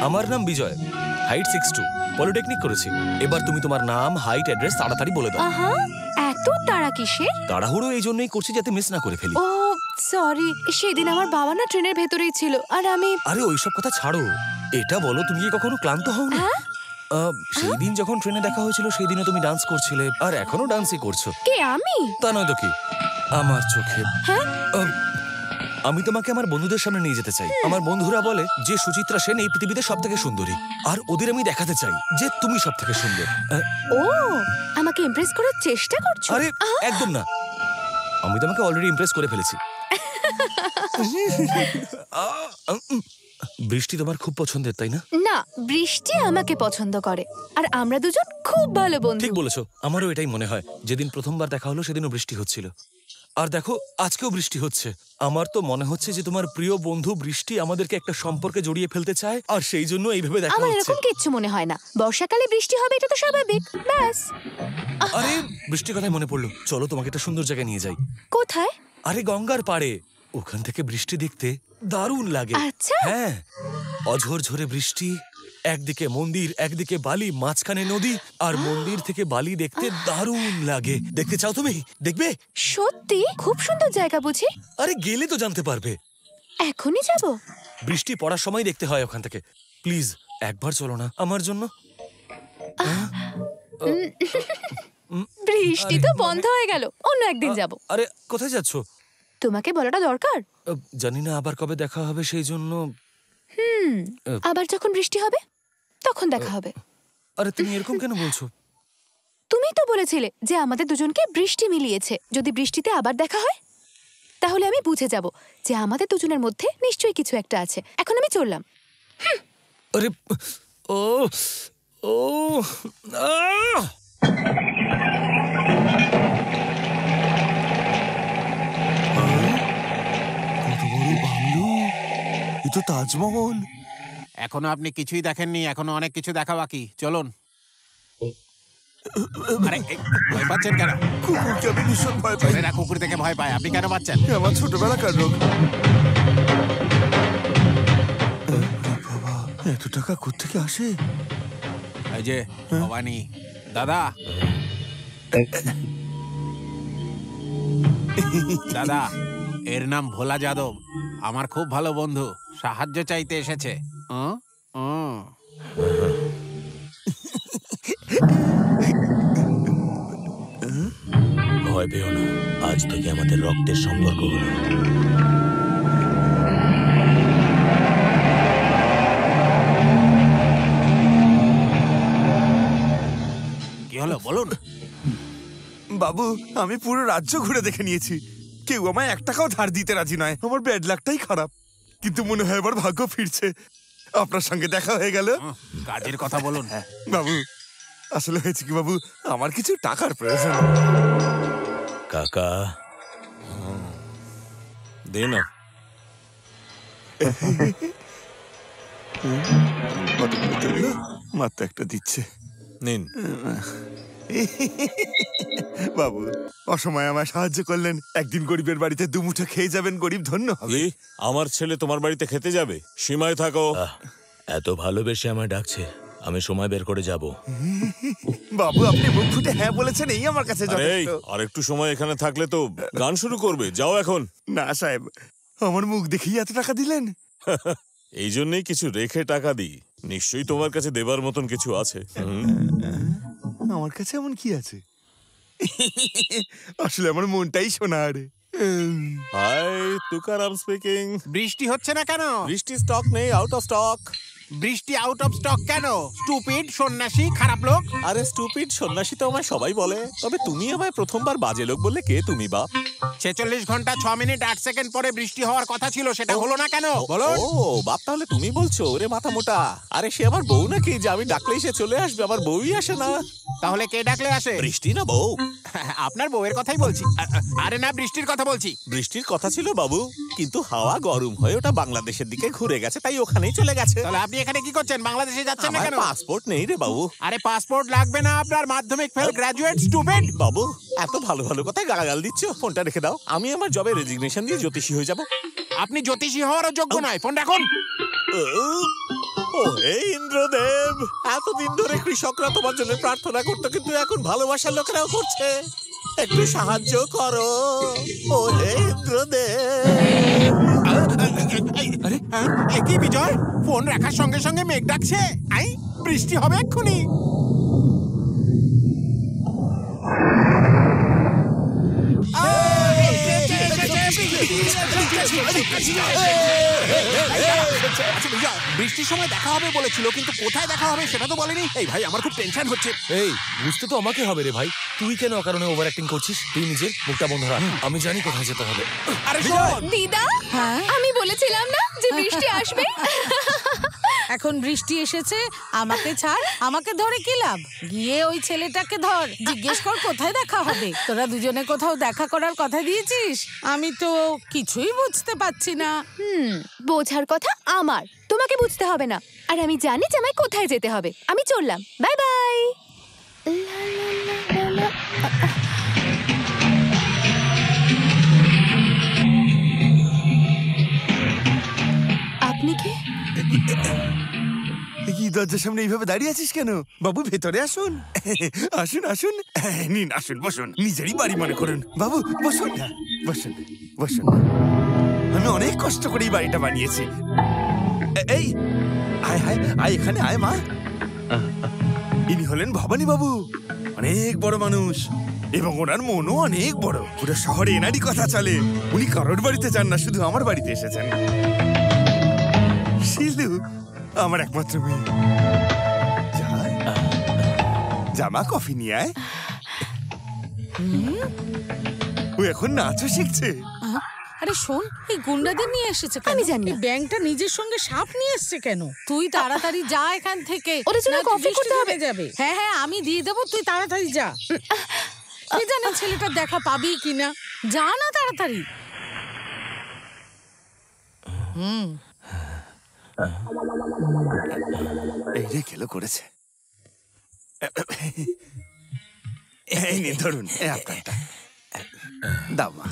আমার নাম বিজয়, হাইট 6'2", পলিটেকনিক করেছি। এবার তুমি তোমার নাম, হাইট, অ্যাড্রেস তাড়াতাড়ি বলে দাও। আহা, এত তাড়া কিসের? তাড়াহুড়ো এই জন্যই করছি যাতে মিস না করে ফেলি। ও সরি, সেদিন আমার বাবা না ট্রেনের ভেতরেই ছিল আর আমি। আরে ওইসব কথা ছাড়ো, এটা বলো তুমি কি কখনো ক্লান্ত হও না? সেই দিন যখন ট্রেনে দেখা হয়েছিল সেই দিনও তুমি ডান্স করছিলে, আর এখনো ডান্সই করছো। কে আমি? তা নয় তো কি, আমার চোখে। হ্যাঁ, আমি তোমাকে আমার বন্ধুদের সামনে নিয়ে যেতে চাই। আমার বন্ধুরা বলে যে সুচিত্রা সেন এই পৃথিবীতে সব থেকে সুন্দরী, আর ওদের আমি দেখাতে চাই যে তুমি সব থেকে সুন্দর। ও আমাকে ইমপ্রেস করার চেষ্টা করছো? আরে একদম না, আমি তোমাকে অলরেডি ইমপ্রেস করে ফেলেছি। বৃষ্টি তোমার খুব পছন্দের, তাই না? না, বৃষ্টি আমাকে পছন্দ করে, আর আমরা দুজন খুব ভালো বন্ধু। ঠিক বলেছো, আমারও এটাই মনে হয়। যেদিন প্রথমবার দেখা হলো সেদিনও বৃষ্টি হচ্ছিল, আর দেখো আজকেও বৃষ্টি হচ্ছে। আমার তো মনে হচ্ছে যে তোমার প্রিয় বন্ধু বৃষ্টি আমাদেরকে একটা সম্পর্কে জড়িয়ে ফেলতে চায়, আর সেই জন্য এইভাবে দেখা আমার হচ্ছে। এরকম কিচ্ছু মনে হয় না। বর্ষাকালে বৃষ্টি হবে, এটা তো স্বাভাবিক। ব্যাস। আরে বৃষ্টির কথাই মনে পড়লো, চলো তোমাকে একটা সুন্দর জায়গায় নিয়ে যাই। কোথায়? আরে গঙ্গার পাড়ে, ওখান থেকে বৃষ্টি দেখতে দারুণ লাগে। আচ্ছা। হ্যাঁ, অঝোর ঝরে বৃষ্টি, একদিকে মন্দির একদিকে বালি, মাঝখানে নদী, আর মন্দির থেকে বালি দেখতে দারুণ লাগে। দেখতে চাও তুমি? দেখবে? সত্যি খুব সুন্দর জায়গা বুঝি? আরে গেলে তো জানতে পারবে। এখনই যাব? বৃষ্টি পড়ার সময় দেখতে হয় ওখান থেকে। প্লিজ একবার চলো না আমার জন্য। বৃষ্টি তো বন্ধ হয়ে গেল, অন্য একদিন যাব। আরে কোথায় যাচ্ছ? তোমাকে বলাটা দরকার। জানি না আবার কবে দেখা হবে, সেই জন্য। আবার যখন বৃষ্টি হবে তখন দেখা হবে। আরে তুমি এরকম কেন বলছো? তুমি তো বলেছিলে যে আমাদের দুজনকে বৃষ্টি মিলিয়েছে। যদি বৃষ্টিতে আবার দেখা হয় তাহলে আমি বুঝে যাব যে আমাদের দুজনের মধ্যে নিশ্চয়ই কিছু একটা আছে। এখন আমি চললাম। আরে ও ও কত বড় বাংলো! এ তো তাজমহল। এখনো আপনি কিছুই দেখেননি, এখনো অনেক কিছু দেখা বাকি। চলুন। আরে ভয় পাচ্ছেন কেন? কুকুরকে আমি ভীষণ ভয় পাই। ছেলেরা কুকুর থেকে ভয় পায়, আপনি কেন পাচ্ছেন? আমার ছোটবেলাকার রোগ। বাবা, এত টাকা কোত্থেকে আসে? এই যে ভবানী দাদা, দাদা এর নাম ভোলা যাদব, আমার খুব ভালো বন্ধু, সাহায্য চাইতে এসেছে। ভয় পেও না, আজ থেকে আমাদের রক্তের সম্পর্ক হলো। কি হলো বলুন? বাবু, আমি পুরো রাজ্য ঘুরে দেখে নিয়েছি, কেউ আমায় 1 টাকাও ধার দিতে রাজি নয়। আমার ব্যাড লাকটাই খারাপ, কিন্তু মনে হয় এবার ভাগ্য ফিরছে। আপনার সঙ্গে দেখা হয়ে গেল। কাজের কথা বলুন। বাবু, আসলে হয়েছে কি বাবু, আমার কিছু টাকার প্রয়োজন। কাকা দে না। মাত্র একটা দিচ্ছে, নিন। বাবু, অসময়ে আমায় সাহায্য করলেন। একদিন গরিবের বাড়িতে দুমুঠো খেয়ে যাবেন, গরিব ধন্য হবে। আমার ছেলে তোমার বাড়িতে খেতে যাবে? সীমায় থাকো। এত ভালোবেসে আমায় ডাকছে, আমি সময় বের করে যাব। বাবু, আপনি মুখ ফুটে হ্যাঁ বলেছেন, এই আমার কাছে যথেষ্ট। আর একটু সময় এখানে থাকলে তো গান শুরু করবে। যাও এখন। না সাহেব, আমার মুখ দেখেই এত টাকা দিলেন। এই জন্যই কিছু রেখে টাকা দিই। নিশ্চয়ই তোমার কাছে দেবার মতন কিছু আছে। আমার কাছে এমন কি আছে? আসলে আমার মনটাই সোনার। Hi, Tukaram speaking. বৃষ্টি হচ্ছে না কেন? বৃষ্টি স্টক নেই, আউট অফ স্টক। বৃষ্টি আউট অফ স্টক কেন? স্টুপিড, সন্ন্যাসী, খারাপ লোক। আরে স্টুপিড সন্ন্যাসী তো আমায় সবাই বলে, তবে তুমি আমায় প্রথমবার বাজে লোক বললে। কে তুমি বাপ? 46 ঘন্টা 6 মিনিট 8 সেকেন্ড পরে বৃষ্টি হওয়ার কথা ছিল, সেটা হলো না কেন বলো? ও বাপ, তাহলে তুমি বলছো? ওরে মাথা মোটা, আরে সে আমার বউ নাকি যে আমি ডাকলেই সে চলে আসবে? আমার বউই আসে না। তাহলে কে ডাকলে আসে? বৃষ্টি না বউ? আপনার বউয়ের কথাই বলছি। আরে না, বৃষ্টির কথা বলছি। বৃষ্টির কথা ছিল বাবু, কিন্তু হাওয়া গরম হয়ে ওটা বাংলাদেশের দিকে ঘুরে গেছে, তাই ওখানেই চলে গেছে। তাহলে আপনি এখানে কি করছেন? বাংলাদেশে যাচ্ছেন না কেন? পাসপোর্ট নেই রে বাবু। আরে পাসপোর্ট লাগবে না আপনার, মাধ্যমিক ফেল, গ্রাজুয়েট, স্টুডেন্ট। বাবু, এত ভালো ভালো কথায় গালাগাল দিচ্ছ, ফোনটা রেখে দাও। আমি আমার জবে রেজিগনেশন দিয়ে জ্যোতিষী হয়ে যাব। আপনি জ্যোতিষী হওয়ারও যোগ্য নয়, ফোন রাখুন। ও হে ইন্দ্রদেব, এতদিন ধরে কৃষকরা তোমার জন্য প্রার্থনা করতো, কিন্তু এখন ভালোবাসার লোকেরাও করছে। একটু সাহায্য করো ও হে ইন্দ্রদেব। আরে কি বিজয়, ফোন রাখার সঙ্গে সঙ্গে মেঘ ডাকছে। আই, বৃষ্টি হবে এক্ষুনি। বৃষ্টির সময় দেখা হবে বলেছিল, কিন্তু কোথায় দেখা হবে সেটা তো বলেনি। এই ভাই, আমার খুব টেনশন হচ্ছে। এই বুঝতে তো আমাকে হবে রে ভাই, তুই কেন অকারণে ওভার অ্যাক্টিং করছিস? তুই নিজের মুখটা বন্ধ রাখ, আমি জানি কোথায় যেতে হবে। আরে দিদা, আমি বলেছিলাম না যে বৃষ্টি আসবে। এখন বৃষ্টি এসেছে, আমাকে ছাড়, আমাকে ধরে কি লাভ? গিয়ে ওই ছেলেটাকে ধর, জিজ্ঞেস কর কোথায় দেখা হবে। তোরা দুজনে কোথাও দেখা করার কথা দিয়েছিস? আমি তো কিছুই বুঝতে পারছি না। বোঝার কথা আমার, তোমাকে বুঝতে হবে না। আর আমি জানি যে আমায় কোথায় যেতে হবে। আমি চললাম, বাই বাই। আপনি কে? কি দরজার সামনে এইভাবে দাঁড়িয়ে আছিস কেন? বাবু, ভেতরে আসুন। আসুন আসুন, নিন আসুন, বসুন। নিজেরই বাড়ি মনে করুন। বাবু বসুন না, বসুন বসুন। আমি অনেক কষ্ট করে এই বাড়িটা বানিয়েছি। এই আয় আয় আয়, এখানে আয় মা। ইনি হলেন ভবানী বাবু, অনেক বড় মানুষ, এবং ওনার মনও অনেক বড়। পুরো শহরে এনারই কথা চলে। উনি কারোর বাড়িতে যান না, শুধু আমার বাড়িতে এসেছেন। শিলু আমার একমাত্র মেয়ে। জামা, কফি নিয়ে আয়। ও এখন নাচও শিখছে। আরে শোন, এই গুন্ডাদের নিয়ে এসেছে কেন? আমি জানি। ব্যাংকটা নিজের সঙ্গে সাপ নিয়ে এসেছে কেন? তুই তাড়াতাড়ি যা এখান থেকে। ওদের জন্য কফি করতে হবে। যাবে। হ্যাঁ হ্যাঁ, আমি দিয়ে দেবো, তুই তাড়াতাড়ি যা। কে জানে ছেলেটার দেখা পাবি কিনা। যা না তাড়াতাড়ি। এই রে, খেলো করেছে। এই নে ধরুন, এই আপনারটা দাও মা।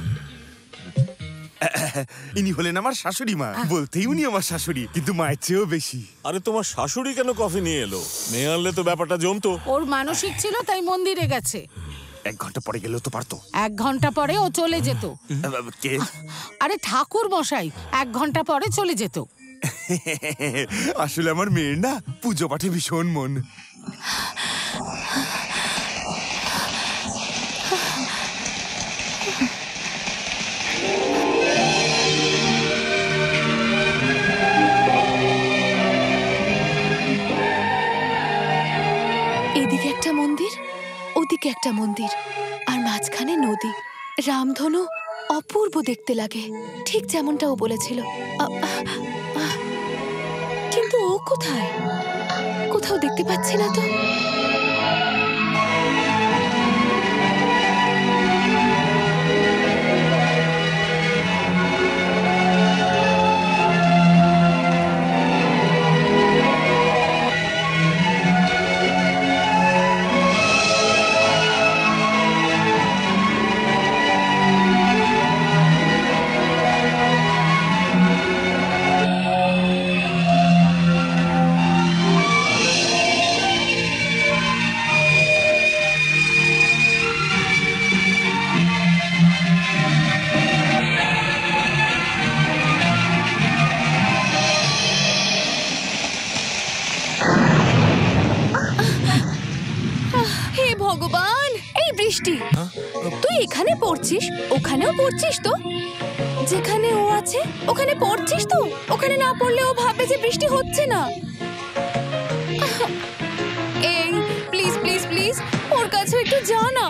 ইনি হলেন আমার শাশুড়ি মা। বলতেই উনি আমার শাশুড়ি, কিন্তু মায়ের চেয়েও বেশি। আরে তোমার শাশুড়ি কেন কফি নিয়ে এলো? মেয়ে আনলে তো ব্যাপারটা জমতো। ওর মানসিক ছিল তাই মন্দিরে গেছে। 1 ঘন্টা পরে গেলেও তো পারতো। 1 ঘন্টা পরে ও চলে যেত। কে? আরে ঠাকুর মশাই 1 ঘন্টা পরে চলে যেত। আসলে আমার মেয়ের না পুজো পাঠে ভীষণ মন। এদিকে একটা মন্দির, ওদিকে একটা মন্দির, আর মাঝখানে নদী। রামধনু অপূর্ব দেখতে লাগে, ঠিক যেমনটা ও বলেছিল। কিন্তু ও কোথায়? কোথাও দেখতে পাচ্ছি না তো। হে ভগবান, এই বৃষ্টি! তুই এখানে পড়ছিস, ওখানেও পড়ছিস তো? যেখানে ও আছে ওখানে পড়ছিস তো? ওখানে না পড়লে ও ভাববে যে বৃষ্টি হচ্ছে না। এই প্লিজ প্লিজ প্লিজ ওর কাছে একটু যা না।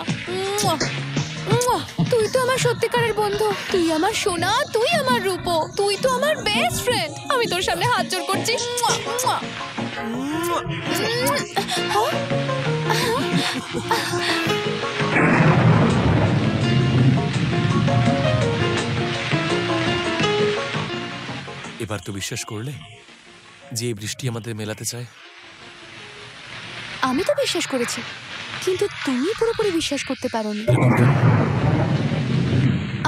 তুই তো আমার সত্যিকারের বন্ধু, তুই আমার সোনা, তুই আমার রূপো, তুই তো আমার বেস্ট ফ্রেন্ড। আমি তোর সামনে হাত জোড় করছি। এবার তো বিশ্বাস করলে যে এই বৃষ্টি আমাদের মেলাতে চায়? আমি তো বিশ্বাস করেছি, কিন্তু তুমি পুরোপুরি বিশ্বাস করতে পারোনি।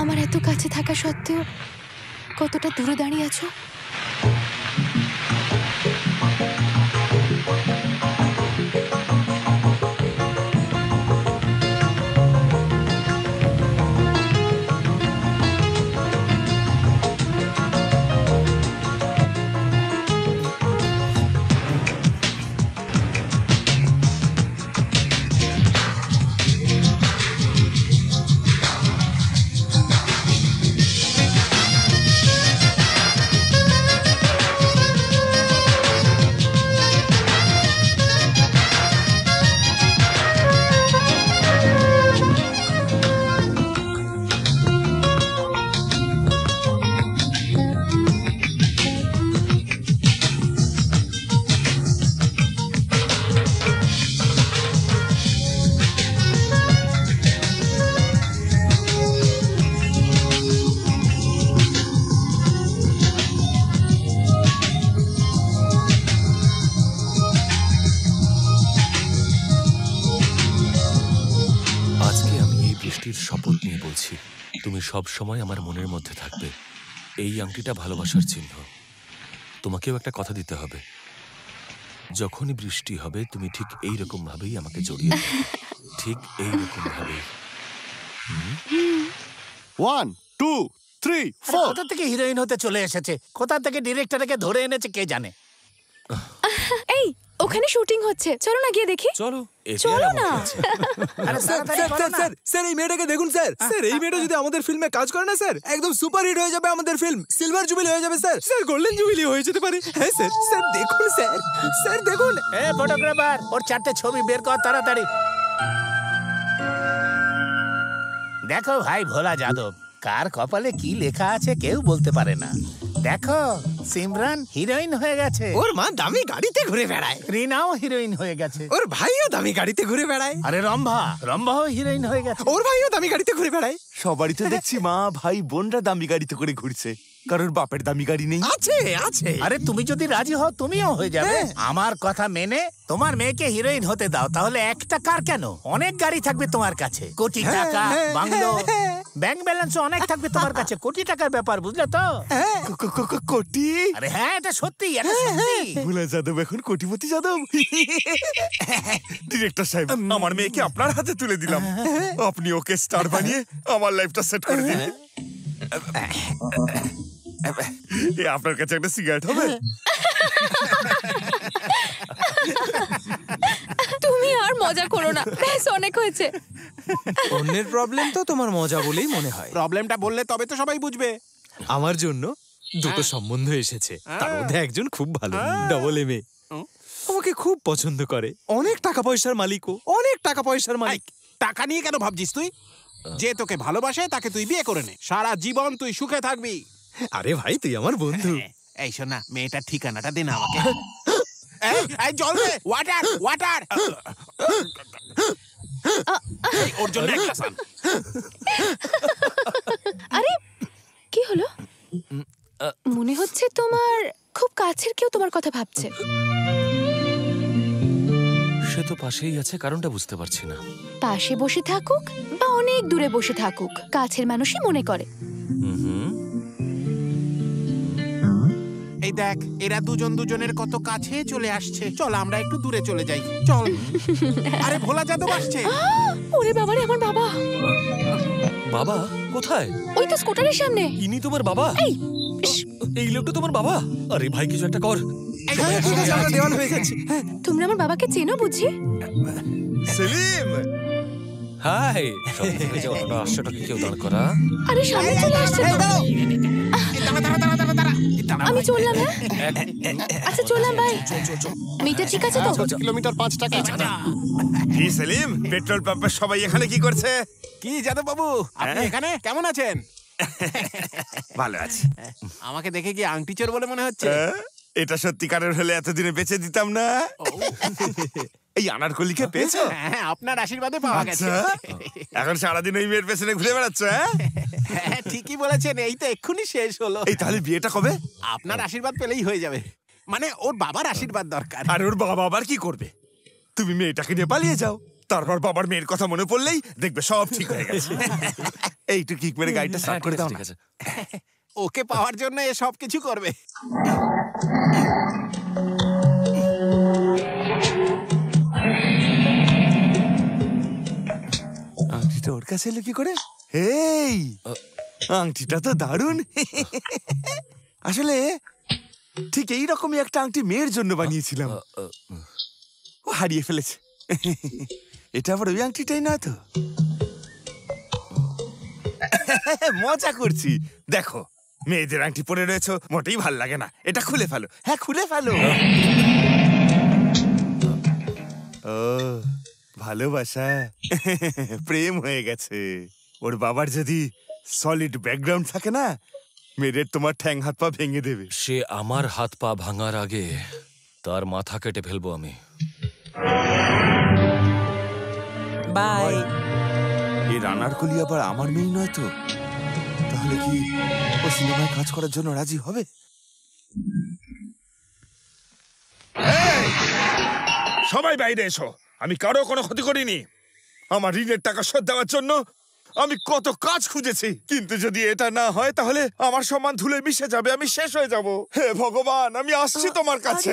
আমার এত কাছে থাকা সত্ত্বেও কতটা দূরে দাঁড়িয়ে আছো। শপথ নিয়ে বলছি, তুমি সব সময় আমার মনের মধ্যে থাকবে। এই আংটিটা ভালোবাসার চিহ্ন। তোমাকেও একটা কথা দিতে হবে, যখনই বৃষ্টি হবে তুমি ঠিক এই রকম ভাবেই আমাকে জড়িয়ে ধরবে। ঠিক এই রকম ভাবেই। 1 2 3 4 কোথা থেকে হিরোইন হতে চলে এসেছে, কোথা থেকে ডিরেক্টরকে ধরে এনেছে কে জানে। এই ওখানে শুটিং হচ্ছে, চলো না গিয়ে দেখি। চলো চলো না। স্যার এই মেয়েটাকে দেখুন স্যার। স্যার এই মেয়েটা যদি আমাদের ফিল্মে কাজ করে না স্যার, একদম সুপার হিট হয়ে যাবে আমাদের ফিল্ম। সিলভার জুবিলি হয়ে যাবে স্যার। স্যার গোল্ডেন জুবিলি হয়ে যেতে পারে। হ্যাঁ স্যার। স্যার দেখুন স্যার, স্যার দেখুন। এ ফটোগ্রাফার, ওর 4টে ছবি বের কর তাড়াতাড়ি। দেখো ভাই ভোলা যাদব, কার কপালে কি লেখা আছে কেউ বলতে পারে না। দেখো সিমরান হিরোইন হয়ে গেছে। ওর মা দামি গাড়িতে ঘুরে বেড়ায়। রিনাও হিরোইন হয়ে গেছে। ওর ভাইও দামি গাড়িতে ঘুরে বেড়ায়। আরে রম্ভাও হিরোইন হয়ে গেছে। ওর ভাইও দামি গাড়িতে ঘুরে বেড়ায়। সবারই তো দেখছি মা ভাই বোনরা দামি গাড়িতে করে ঘুরছে। কারোর বাপের দামি গাড়ি নেই। আছে আছে। আরে তুমি যদি রাজি হও তুমিও হয়ে যাবে। আমার কথা মেনে তোমার মেয়েকে হিরোইন হতে দাও, তাহলে একটা কার কেন, অনেক গাড়ি থাকবে তোমার কাছে, কোটি টাকা, বাংলো, ব্যাংক ব্যালেন্স অনেক থাকবে তোমার কাছে। কোটি টাকার ব্যাপার, বুঝলে তো? কোটি? আরে হ্যাঁ, এটা সত্যি, এটা সত্যি। ভোলা যাদব এখন কোটিপতি যাদব। ডিরেক্টর সাহেব, আমার মেয়েকে আপনার হাতে তুলে দিলাম, আপনি ওকে স্টার বানিয়ে আমার লাইফটা সেট করে দিন। আপনার কাছে একটা সিগারেট হবে? তুমি আর মজা করো না, ব্যাস অনেক হয়েছে। অন্যের প্রবলেম তো তোমার মজা বলেই মনে হয়। প্রবলেমটা বললে তবে তো সবাই বুঝবে। আমার জন্য দুটো সম্বন্ধ এসেছে, তার মধ্যে একজন খুব ভালো, ডবল এম এ, আমাকে খুব পছন্দ করে, অনেক টাকা পয়সার মালিকও, অনেক টাকা পয়সার মালিক। টাকা নিয়ে কেন ভাবছিস তুই? যে তোকে ভালোবাসে তাকে তুই বিয়ে করে নে, সারা জীবন তুই সুখে থাকবি। আরে ভাই, তুই আমার বন্ধু। এই শোন না, মেয়েটার ঠিকানাটা দে না আমাকে। এই জল দে, ওয়াটার ওয়াটার। ওর জন্য এক গ্লাস আন। আরে কি হলো? মনে হচ্ছে তোমার খুব কাছের কেউ তোমার কথা ভাবছে। সে তো পাশেই আছে, কারণটা বুঝতে পারছি না। পাশে বসে থাকুক বা অনেক দূরে বসে থাকুক, কাছের মানুষই মনে করে। এই দেখ, এরা দুজন দুজনের কত কাছে চলে আসছে। চল আমরা একটু দূরে চলে যাই, চল। আরে ভোলা যাদব আসছে। ওরে বাবা রে, আমার বাবা। বাবা কোথায়? ওই তো স্কুটারের সামনে। ইনি তোমার বাবা? এই লোকটা তোমার বাবা? আরে ভাই, কিছু একটা কর। দেওয়াল হয়ে গেছে। তোমরা আমার বাবাকে চেনো বুঝি? সেলিম, হাই। আসছেটাকে কেউ দাঁড় করা। আরে সামনে চলে আসছে। আমি চললাম। হ্যাঁ আচ্ছা, চললাম ভাই। মিটার ঠিক আছে তো? কিলোমিটার 5 টাকা। কি সেলিম, পেট্রোল পাম্পের সবাই এখানে কি করছে? কি যাদব বাবু, আপনি এখানে কেমন আছেন? ভালো আছি। আমাকে দেখে কি আংটি চোর বলে মনে হচ্ছে? এটা সত্যিকারের হলে এতদিনে বেঁচে দিতাম না। এই আনারকলিকে পেয়েছো? হ্যাঁ, আপনার আশীর্বাদে পাওয়া গেছে। এখন সারাদিন ওই মেয়ের পেছনে ঘুরে বেড়াচ্ছ? হ্যাঁ ঠিকই বলেছেন, এই তো এক্ষুনি শেষ হলো। এই তাহলে বিয়েটা কবে? আপনার আশীর্বাদ পেলেই হয়ে যাবে। মানে ওর বাবার আশীর্বাদ দরকার। আর ওর বাবা আবার কি করবে? তুমি মেয়েটাকে নিয়ে পালিয়ে যাও, তারপর বাবার মেয়ের কথা মনে পড়লেই দেখবে সব ঠিক হয়ে গেছে। এইটু কিক মেরে গাড়িটা স্টার্ট করে দাও না। ওকে পাওয়ার জন্য এ সব কিছু করবে। আংটিটা ওর কাছে এলো কি করে? এই আংটিটা তো দারুণ। আসলে ঠিক এইরকমই একটা আংটি মেয়ের জন্য বানিয়েছিলাম, ও হারিয়ে ফেলেছে। এটা আবার ওই আংটিটাই না তো? মজা করছি, দেখো মেয়েদের আংটি পরে রয়েছে, মোটেই ভাল লাগে না। এটা খুলে ফেলো। হ্যাঁ খুলে ফেলো। ও ভালোবাসা, প্রেম হয়ে গেছে। ওর বাবার যদি সলিড ব্যাকগ্রাউন্ড থাকে না, মেয়েদের তোমার ঠ্যাং হাত পা ভেঙে দেবে। সে আমার হাত পা ভাঙার আগে তার মাথা কেটে ফেলবো আমি। বাই। এই রানারকলি আবার আমার মেয়ে নয় তো? তাহলে কি ও সিনেমায় কাজ করার জন্য রাজি হবে? সবাই বাইরে এসো। আমি কারো কোনো ক্ষতি করিনি। আমার ঋণের টাকা শোধ দেওয়ার জন্য আমি কত কাজ খুঁজেছি, কিন্তু যদি এটা না হয় তাহলে আমার সম্মান ধুলে মিশে যাবে, আমি শেষ হয়ে যাব। হে ভগবান, আমি আসছি তোমার কাছে।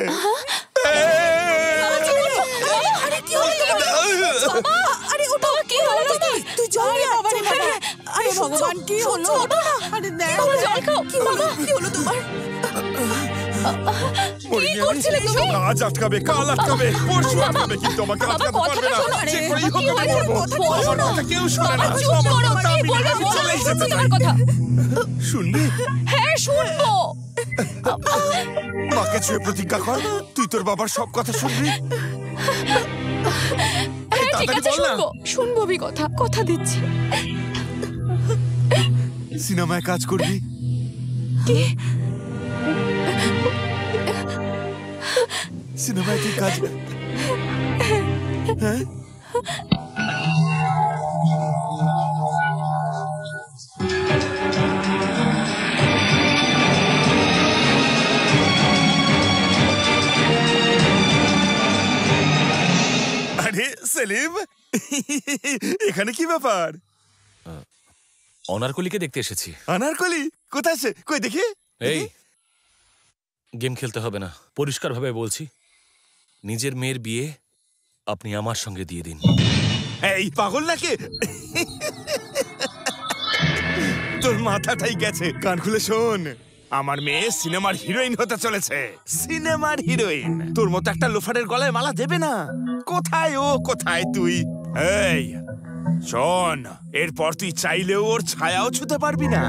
আজ আটকাবে, কাল আটকাবে, পরশু আটকাবে, কিন্তু আমাকে আটকাতে পারবে না। যে করেই হোক আমি মরবো। আমার কথা কেউ শোনে না। শুনবি? হ্যাঁ শুনবো। মাকে ছুঁয়ে প্রতিজ্ঞা কর, তুই তোর বাবার সব কথা শুনবি। ঠিক আছে, শুনবো শুনবো কথা, কথা দিচ্ছি। সিনেমায় কাজ করবি? কি সিনেমায় তুই কাজ? হ্যাঁ আরে সেলিম, এখানে কি ব্যাপার? অনারকলিকে দেখতে এসেছি। আনারকলি কোথায় সে? কই দেখি। এই গেম খেলতে হবে না, পরিষ্কারভাবে বলছি, নিজের মেয়ের বিয়ে আপনি আমার সঙ্গে দিয়ে দিন। এই পাগল নাকি? তোর মাথাটাই গেছে। কান খুলে শোন, আমার মেয়ে সিনেমার হিরোইন হতে চলেছে। সিনেমার হিরোইন। তোর মতো একটা লোফারের গলায় মালা দেবে না। কোথায় ও, কোথায় তুই? এই শোন, এরপর তুই চাইলেও ওর ছায়াও ছুঁতে পারবি না।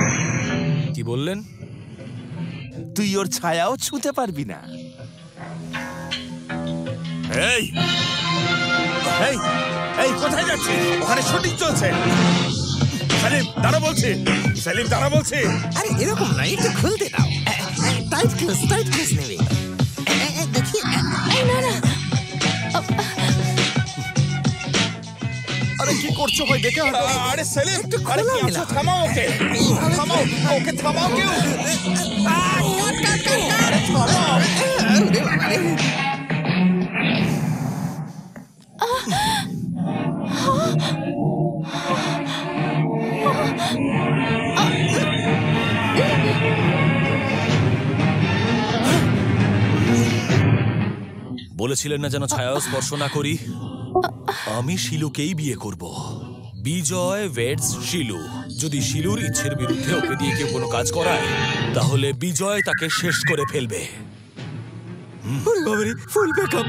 কি বললেন? তুই ওর ছায়াও ছুঁতে পারবি না। এই এই এই কোথায় যাচ্ছিস? ওখানে শুটিং চলছে। সেলিম দাঁড়া বলছি, সেলিম দাঁড়া বলছি। আরে এরকম না, একটু খুলতে দাও। টাইট ক্লোজ নেবে। দেখি। না না, আরে কি করছো ভাই? দেখে হাঁটো। আরে সেলিম, আরে কি আছো? থামাও ওকে, থামাও ওকে, থামাও কেউ। আরে থামাও। বলেছিলেন না যেন ছায়া স্পর্শ না করি? আমি শিলুকেই বিয়ে করব। বিজয় ওয়েডস শিলু। যদি শিলুর ইচ্ছের বিরুদ্ধে ওকে দিয়ে কেউ কোনো কাজ করায়, তাহলে বিজয় তাকে শেষ করে ফেলবে। ফুল ব্যাকআপ।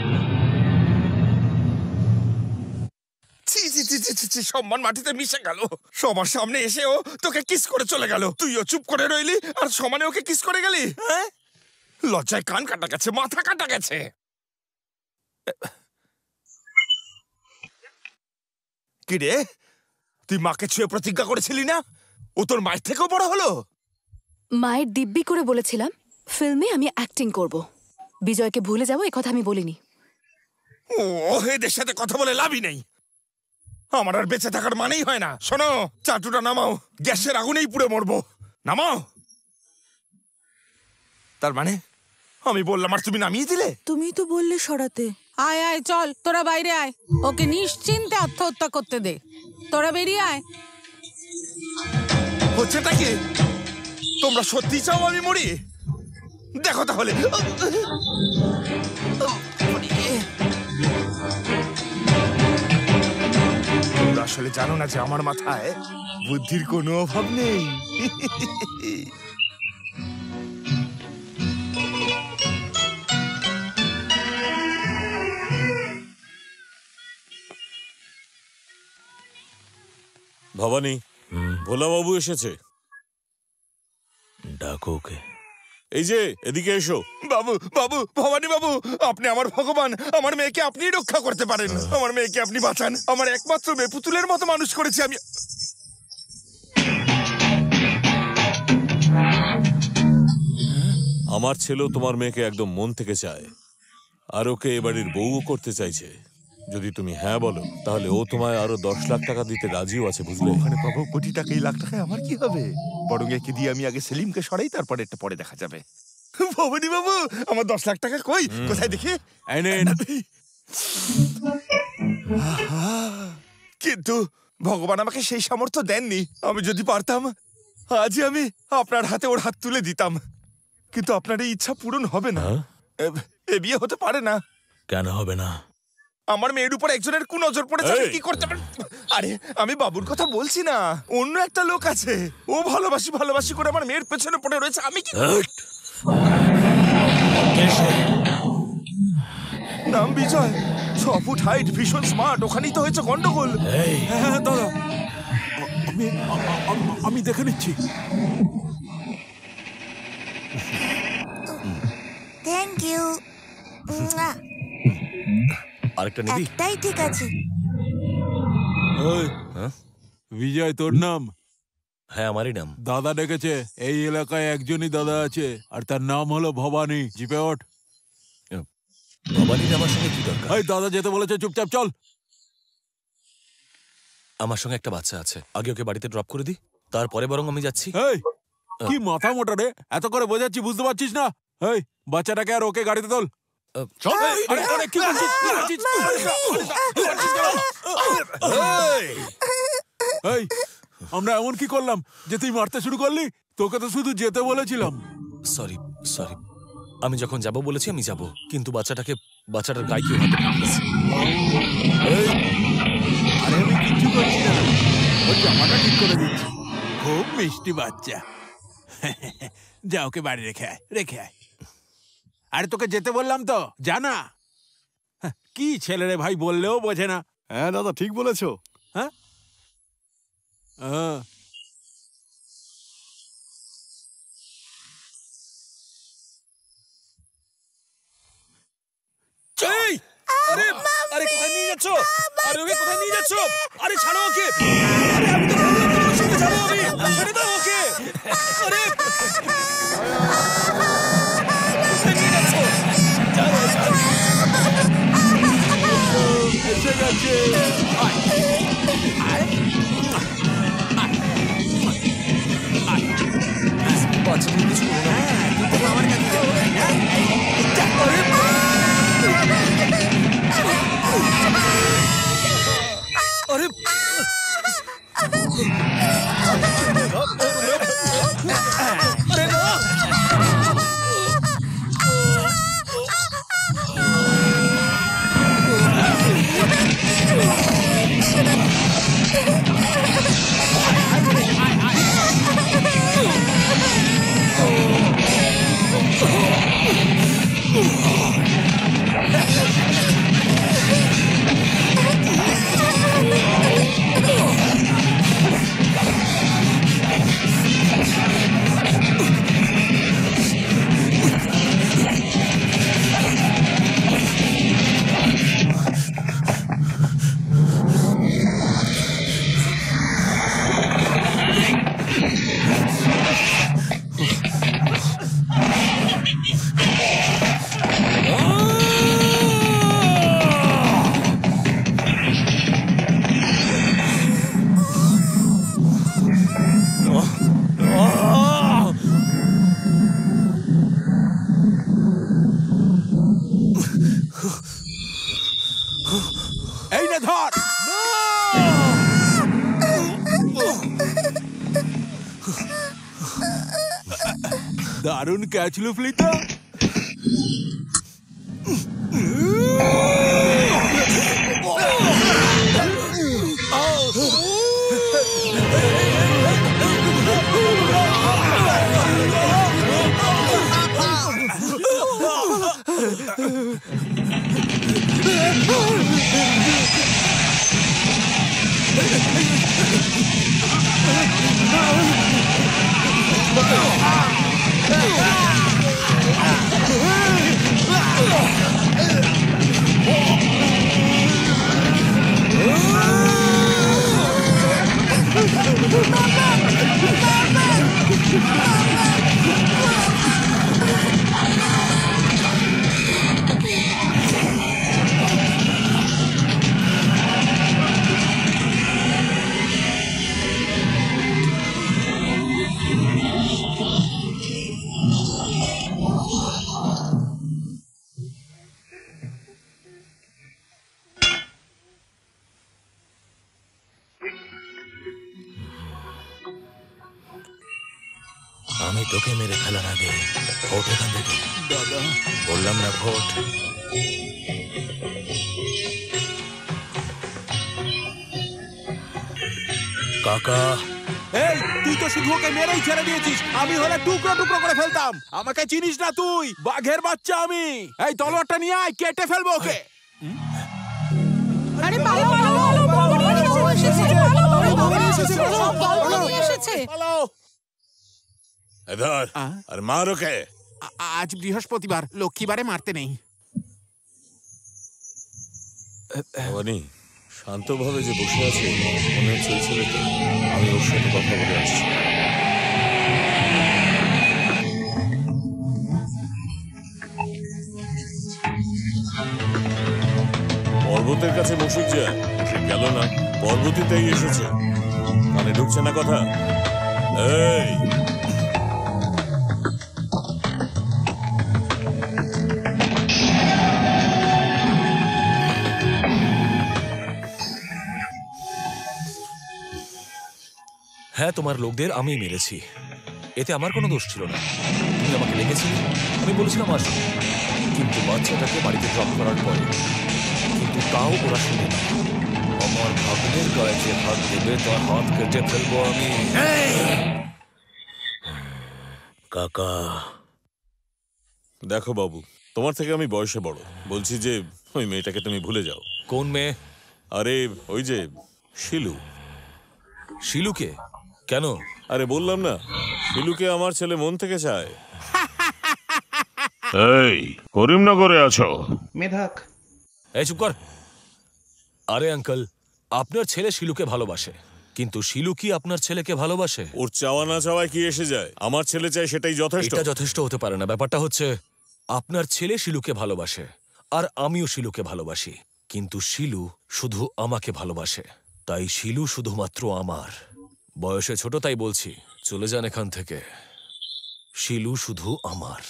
সম্মান মাটিতে মিশে গেল। সবার সামনে এসেও তোকে কিস করে চলে গেল। তুইও চুপ করে রইলি আর সমানে ওকে কিস করে গেলি। হ্যাঁ, লজ্জায় কান কাটা গেছে, মাথা কাটা গেছে। কি রে, তুই মাকে ছুঁয়ে প্রতিজ্ঞা করেছিলি না? ও তোর মায়ের থেকেও বড় হলো। মায়ের দিব্যি করে বলেছিলাম ফিল্মে আমি অ্যাক্টিং করব। বিজয়কে ভুলে যাবো এ কথা আমি বলিনি। ও এদের সাথে কথা বলে লাভই নেই। আমার আর বেঁচে থাকার মানেই হয় না। শোনো, চাটুটা নামাও, গ্যাসের আগুনেই পুড়ে মরবো। নামাও। তার মানে আমি বললাম আর তুমি নামিয়ে দিলে? তুমি তো বললে সরাতে। আয় আয় চল, তোরা বাইরে আয়। ওকে নিশ্চিন্তে আত্মহত্যা করতে দে। তোরা বেরিয়ে আয়। হচ্ছেটা কি? তোমরা সত্যি চাও আমি মরি? দেখো তাহলে। তোমরা আসলে জানো না যে আমার মাথায় বুদ্ধির কোনো অভাব নেই। ভবানী, ভোলাবাবু এসেছে। ডাকো ওকে। এই যে এদিকে এসো। বাবু, বাবু, ভবানী বাবু, আপনি আমার ভগবান। আমার মেয়েকে আপনি রক্ষা করতে পারেন। আমার মেয়েকে আপনি বাঁচান। আমার একমাত্র মেয়ে, পুতুলের মতো মানুষ করেছি আমি। আমার ছেলেও তোমার মেয়েকে একদম মন থেকে চায়, আর ওকে এ বাড়ির বউও করতে চাইছে। যদি তুমি হ্যাঁ বলো, তাহলে ও তোমায় আরো 10 লাখ টাকা দিতে রাজিও আছে, বুঝলে? ওখানে পাবো কোটি টাকা, এই লাখ টাকায় আমার কি হবে? বরং একে দিয়ে আমি আগে সেলিমকে সরাই, তারপরে একটা পরে দেখা যাবে। ভবানী বাবু, আমার 10 লাখ টাকা কই? কোথায় দেখি? কিন্তু ভগবান আমাকে সেই সামর্থ্য দেননি। আমি যদি পারতাম, আজই আমি আপনার হাতে ওর হাত তুলে দিতাম। কিন্তু আপনার এই ইচ্ছা পূরণ হবে না। এ বিয়ে হতে পারে না। কেন হবে না? আমার মেয়ের উপর একজনের কুনজর পড়েছে। আমি কি করতে পারি? আরে আমি বাবুর কথা বলছি না, অন্য একটা লোক আছে। ও ভালোবাসি ভালোবাসি করে আমার মেয়ের পেছনে পড়ে রয়েছে। আমি কি? নাম বিজয়, 6 ফুট হাইট, ভীষণ স্মার্ট। ওখানেই তো হয়েছে গন্ডগোল। হ্যাঁ দাদা, আমি দেখে নিচ্ছি। Thank you. আরেকটা নিবি? একটাই ঠিক আছে। বিজয় তোর নাম? হ্যাঁ আমারই নাম। দাদা ডেকেছে। এই এলাকায় একজনই দাদা আছে, আর তার নাম হলো ভবানী। জিপে ওঠ। ভবানীর আমার সঙ্গে কি দরকার? এই দাদা যেতে বলেছে, চুপচাপ চল। আমার সঙ্গে একটা বাচ্চা আছে, আগে ওকে বাড়িতে ড্রপ করে দি, তারপরে বরং আমি যাচ্ছি। এই কি মাথা মোটা রে, এত করে বোঝাচ্ছি বুঝতে পারছিস না? এই বাচ্চাটাকে আর ওকে গাড়িতে তোল। আমরা এমন কি করলাম যে তুই মারতে শুরু করলি? তোকে তো শুধু যেতে বলেছিলাম। সরি সরি, আমি যখন যাব বলেছি আমি যাব, কিন্তু বাচ্চাটার গায়ে কেউ হাতে দিয়েছে। আরে আমি কিচ্ছু করছি না, ওর জামাটা ঠিক করে দিচ্ছি। খুব মিষ্টি বাচ্চা। যা ওকে বাড়ি রেখে আয়। আরে তোকে যেতে বললাম তো, জানা কি ছেলে রে ভাই, বললেও বোঝে না। হ্যাঁ দাদা ঠিক বলেছো। হ্যাঁ আরে আরে কোথায় নিয়ে যাচ্ছ? আরে ওকে কোথায় নিয়ে যাচ্ছ? আরে ছাড়ো ওকে! আরে আমি তো বললাম তোমার সঙ্গে যাবো আমি, ছেড়ে দাও ওকে! আরে কোথায় নিয়ে যাচ্ছ? যাও এসে গেছে। বাচ্চাদের কিছু করো না। আমার কাছে আরে এই না ধর। দারুণ ক্যাচ লুফলিতা। আমি তোকে মেরে ফেলার আগে ভোট এখান থেকে। দাদা বললাম না ভোট। কাকা এই তুই তো শুধু ওকে মেরেই ছেড়ে দিয়েছিস। আমি হলে টুকরো টুকরো করে ফেলতাম। আমাকে চিনিস না তুই, বাঘের বাচ্চা আমি। এই তলোয়ারটা নিয়ে আয়, কেটে ফেলবো ওকে। আরে পালাও পালাও, বড় এসেছে। পালাও এসেছে। ধর আর মার ওকে। আজ বৃহস্পতিবার, লক্ষ্মীবারে মারতে নেই। ভবানী শান্তভাবে যে বসে আছে মনে হচ্ছে ওই ছেলেটা। আমি ওর সাথে কথা বলে আসছি। পর্বতের কাছে বসে যায়, সে গেল না, পর্বতীতেই এসেছে। কানে ঢুকছে না কথা? এই হ্যাঁ, তোমার লোকদের আমি মেরেছি, এতে আমার কোনো দোষ ছিল না। তুমি আমাকে ডেকেছিলে, আমি বলেছিলাম আসো, কিন্তু বাচ্চাটাকে বাড়িতে ড্রপ করার পরে কিন্তু তাও ওরা শুনে না। আমার ভাগ্নের গায়ে যে হাত দেবে তার হাত কেটে ফেলবো আমি। কাকা, দেখো বাবু, তোমার থেকে আমি বয়সে বড়, বলছি যে ওই মেয়েটাকে তুমি ভুলে যাও। কোন মেয়ে? আরে ওই যে শিলু। শিলুকে? কেন? আরে বললাম না, শিলুকে আমার ছেলে মন থেকে চায়। এই করিমনগরে আছো? মেধাক। এই চুপ কর। আরে আঙ্কেল, আপনার ছেলে শিলুকে ভালোবাসে, কিন্তু শিলু কি আপনার ছেলেকে ভালোবাসে? ওর চাওয়া না চাওয়ায় কি এসে যায়? আমার ছেলে চাই সেটাই যথেষ্ট। এটা যথেষ্ট হতে পারে না। ব্যাপারটা হচ্ছে আপনার ছেলে শিলুকে ভালোবাসে আর আমিও শিলুকে ভালোবাসি, কিন্তু শিলু শুধু আমাকে ভালোবাসে। তাই শিলু শুধুমাত্র আমার। বয়সে ছোট তাই বলছি, চলে যান এখান থেকে। শিলু শুধু আমার।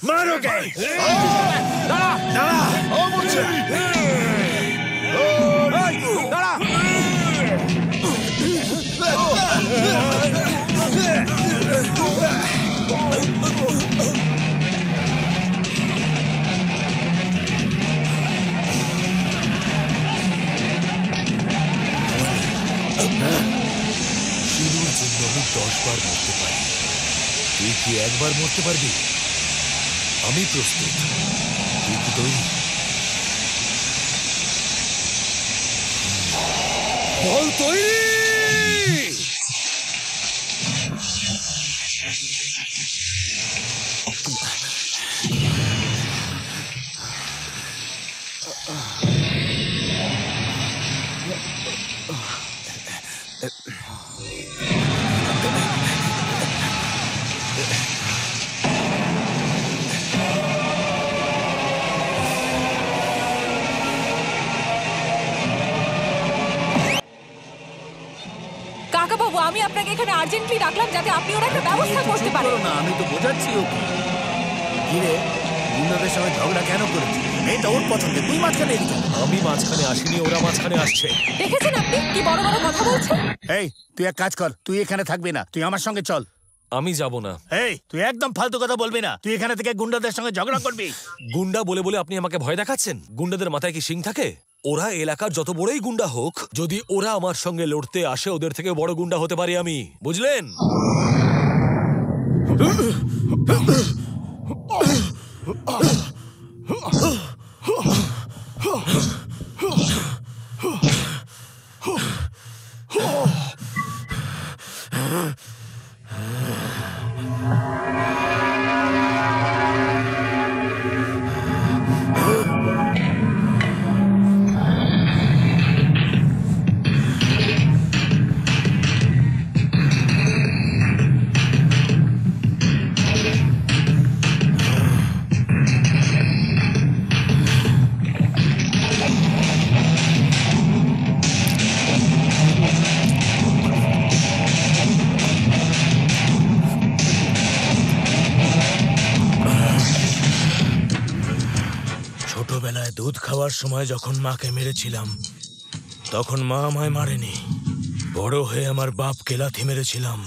মারো কে? দাঁড়া দাঁড়া, ও বলছে দাঁড়া। শিলুর জন্য আমি 10 বার মরতে পারি, তুই কি একবার মরতে পারবি? আমি প্রস্তুত, তুই কি তৈরি? বল তৈরি। কাকাবাবু, আমি আপনাকে এখানে আর্জেন্টলি ডাকলাম যাতে আপনি ওর একটা ব্যবস্থা করতে পারেন। না, আমি তো বোঝাচ্ছি ওকে। কিরে, গুন্ডাদের সঙ্গে ঝগড়া কেন করেছিস? মেয়েটা ওর পছন্দের, তুই মাঝখানে এলি কেন? আমি মাঝখানে আসিনি, ওরা মাঝখানে আসছে। দেখেছেন আপনি কি বড় বড় কথা বলছেন? এই, তুই এক কাজ কর, তুই এখানে থাকবি না, তুই আমার সঙ্গে চল। আমি যাব না। এই, তুই একদম ফালতু কথা বলবি না, তুই এখানে থেকে গুন্ডাদের সঙ্গে ঝগড়া করবি। গুন্ডা বলে বলে আপনি আমাকে ভয় দেখাচ্ছেন? গুন্ডাদের মাথায় কি শিং থাকে? ওরা এলাকার যত বড়ই গুন্ডা হোক, যদি ওরা আমার সঙ্গে লড়তে আসে, ওদের থেকে বড় গুন্ডা হতে পারি আমি, বুঝলেন? ছোটবেলায় দুধ খাওয়ার সময় যখন মাকে মেরেছিলাম, তখন মা আমায় মারেনি। বড় হয়ে আমার বাপকে লাথি মেরেছিলাম,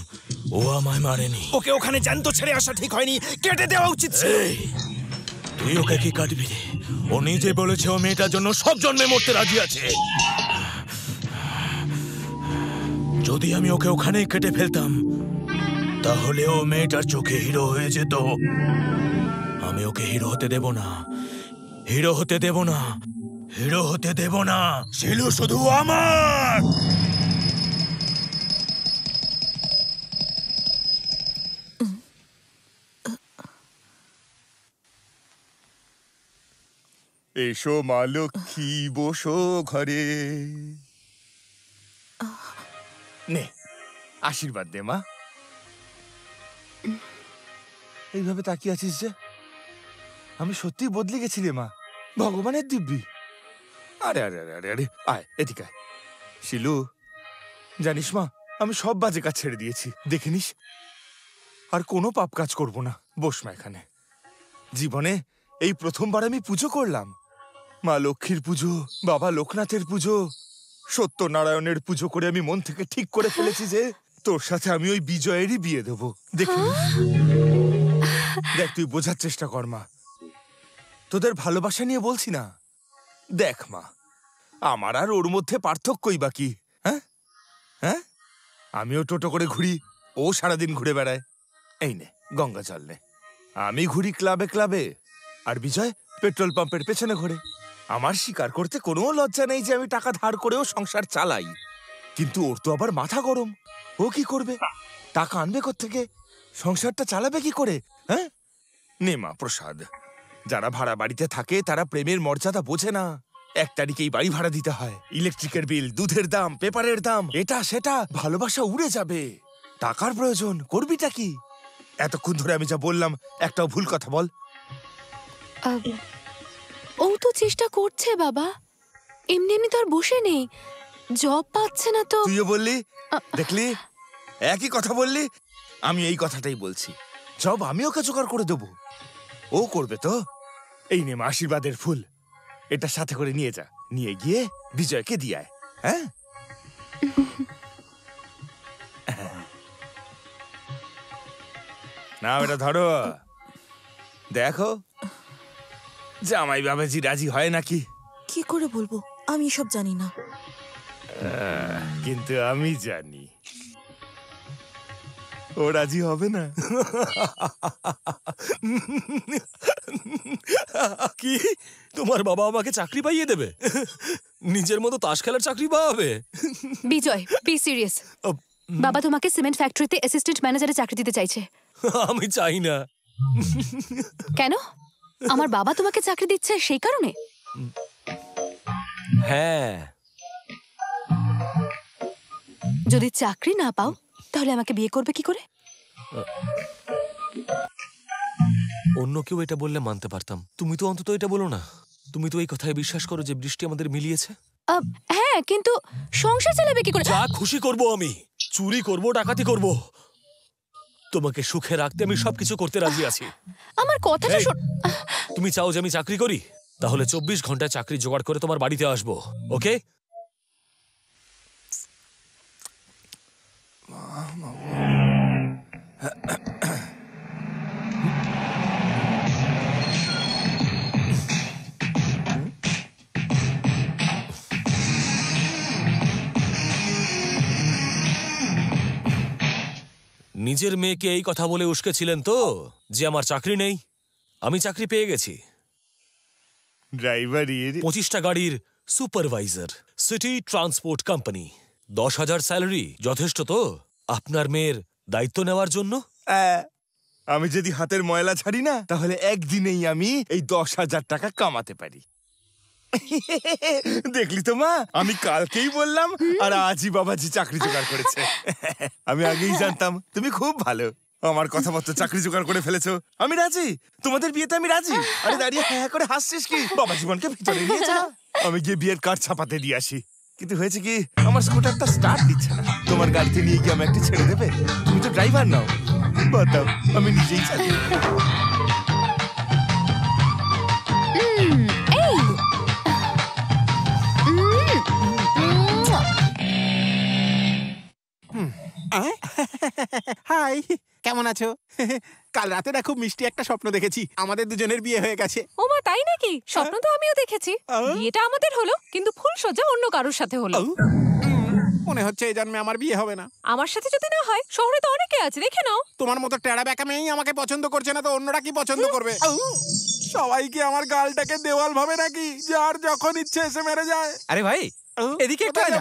ও আমায় মারেনি। ওকে ওখানে জ্যান্ত ছেড়ে আসা ঠিক হয়নি, কেটে দেওয়া উচিত ছিল। তুই ওকে কি কাটবি রে? ও নিজে বলেছে ও মেয়েটার জন্য সব জন্মে মরতে রাজি আছে। যদি আমি ওকে ওখানেই কেটে ফেলতাম, তাহলে ও মেয়েটার চোখে হিরো হয়ে যেত। আমি ওকে হিরো হতে দেব না, হিরো হতে দেব না, হিরো হতে দেব না। শিলু শুধু আমার। এসো মা লক্ষ্মী, বসো ঘরে। নে আশীর্বাদ দে মা। এইভাবে তাকিয়ে আছিস যে? আমি সত্যি বদলে গেছি রে মা, ভগবানের দিব্যি। আরে আরে আরে আরে আরে, আয় এদিকে আয়। শিলু, জানিস মা, আমি সব বাজে কাজ ছেড়ে দিয়েছি, দেখে নিস। আর কোনো পাপ কাজ করব না। বস মা এখানে। জীবনে এই প্রথমবার আমি পুজো করলাম। মা লক্ষ্মীর পুজো, বাবা লোকনাথের পুজো, সত্যনারায়ণের পুজো করে আমি মন থেকে ঠিক করে ফেলেছি যে তোর সাথে আমি ওই বিজয়েরই বিয়ে দেবো। দেখি দেখ, তুই বোঝার চেষ্টা কর মা। তোদের ভালোবাসা নিয়ে বলছি না। দেখ মা, আমার আর ওর মধ্যে পার্থক্যই বাকি। হ্যাঁ হ্যাঁ, আমিও টোটো করে ঘুরি, ও সারাদিন ঘুরে বেড়ায়। এই নে গঙ্গা জল নে। আমি ঘুরি ক্লাবে ক্লাবে, আর বিজয় পেট্রোল পাম্পের পেছনে ঘোরে। আমার স্বীকার করতে কোনো লজ্জা নেই যে আমি টাকা ধার করেও সংসার চালাই। কিন্তু ওর তো আবার মাথা গরম। ও কি করবে? টাকা আনবে কোত্থেকে? সংসারটা চালাবে কি করে? হ্যাঁ, নে মা প্রসাদ। যারা ভাড়া বাড়িতে থাকে তারা প্রেমের মর্যাদা বোঝে না। 1 তারিখেই বাড়ি ভাড়া দিতে হয়। ইলেকট্রিকের বিল, দুধের দাম, পেপারের দাম, এটা সেটা, ভালোবাসা উড়ে যাবে। টাকার প্রয়োজন, করবিটা কি? এতক্ষণ ধরে আমি যা বললাম একটাও ভুল কথা বল? ও তো চেষ্টা করছে বাবা, এমনি এমনি তো আর বসে নেই। জব পাচ্ছে না তো। তুইও বললি, দেখলি একই কথা বললি। আমি এই কথাটাই বলছি, জব আমি ওকে জোগাড় করে দেবো। ও করবে তো। এই নে মা আশীর্বাদের ফুল, এটা সাথে করে নিয়ে যা। নিয়ে গিয়ে বিজয়কে দিয়ে আয়। হ্যাঁ, না এটা ধরো। দেখো জামাই বাবাজি রাজি হয় নাকি? কি করে বলবো, আমি সব জানি না। কিন্তু আমি জানি ও রাজি হবে না। কি তোমার বাবা আমাকে চাকরি পাইয়ে দেবে? নিজের মতো তাস খেলার চাকরি পাওয়াবে? বিজয়, বি সিরিয়াস। বাবা তোমাকে সিমেন্ট ফ্যাক্টরিতে অ্যাসিস্ট্যান্ট ম্যানেজারে চাকরি দিতে চাইছে। আমি চাই না। কেন? আমার বাবা তোমাকে চাকরি দিচ্ছে সেই কারণে? হ্যাঁ। যদি চাকরি না পাও তাহলে আমাকে বিয়ে করবে কি করে? অন্য কেউ এটা বললে মানতে পারতাম, তুমি তো অন্তত এটা বলো না। তুমি তো এই কথায় বিশ্বাস করো যে বৃষ্টি আমাদের মিলিয়েছে। হ্যাঁ, কিন্তু সংসার চালাবে কি করে? যা খুশি করব আমি, চুরি করব, ডাকাতি করব, তোমাকে সুখে রাখতে আমি সবকিছু করতে রাজি আছি। আমার কথাটা শোন। তুমি চাও যে আমি চাকরি করি? তাহলে 24 ঘন্টায় চাকরি জোগাড় করে তোমার বাড়িতে আসবো, ওকে? নিজের মেয়েকে এই কথা বলে উস্কেছিলেন তো যে আমার চাকরি নেই? আমি চাকরি পেয়ে গেছি। ড্রাইভার 25টা গাড়ির supervisor, city transport company, 10,000 salary. যথেষ্ট তো আপনার মেয়ের দায়িত্ব নেওয়ার জন্য? আমি যদি হাতের ময়লা ছাড়ি না, তাহলে একদিনেই আমি এই 10,000 টাকা কামাতে পারি। দেখলি তো মা, আমি কালকেই বললাম আর আজই বাবাজি চাকরি জোগাড় করেছে। আমি আগেই জানতাম তুমি খুব ভালো। আমার কথা মতো চাকরি জোগাড় করে ফেলেছো। আমি রাজি, তোমাদের বিয়েতে আমি রাজি। আরে দাঁড়িয়ে হ্যাঁ করে হাসছিস কি? বাবা জীবনকে ভিতরে নিয়ে যা। আমি গিয়ে বিয়ের কার্ড ছাপাতে দিয়ে আসি। কিন্তু হয়েছে কি, আমার স্কুটারটা স্টার্ট দিচ্ছে না। তোমার গাড়িতে নিয়ে গিয়ে আমি একটা ছেড়ে দেবে? তুমি তো ড্রাইভার নাও। বাতাও, আমি নিজেই চালাই। হাই, কেমন আছো? কাল রাতে না খুব মিষ্টি একটা স্বপ্ন দেখেছি, আমাদের দুজনের বিয়ে হয়ে গেছে। ও মা, তাই নাকি? স্বপ্ন তো আমিও দেখেছি। বিয়েটা আমাদের হলো, কিন্তু ফুলসজ্জা অন্য কারোর সাথে হলো। মনে হচ্ছে এই জন্মে আমার বিয়ে হবে না। আমার সাথে যদি না হয়, শহরে তো অনেকে আছে, দেখে নাও। তোমার মতো টেড়া ব্যাকা মেয়েই আমাকে পছন্দ করছে না, তো অন্যরা কি পছন্দ করবে? সবাই কি আমার গালটাকে দেওয়াল ভাবে নাকি, যার যখন ইচ্ছে এসে মেরে যায়? আরে ভাই, এদিকে একটু আয় না।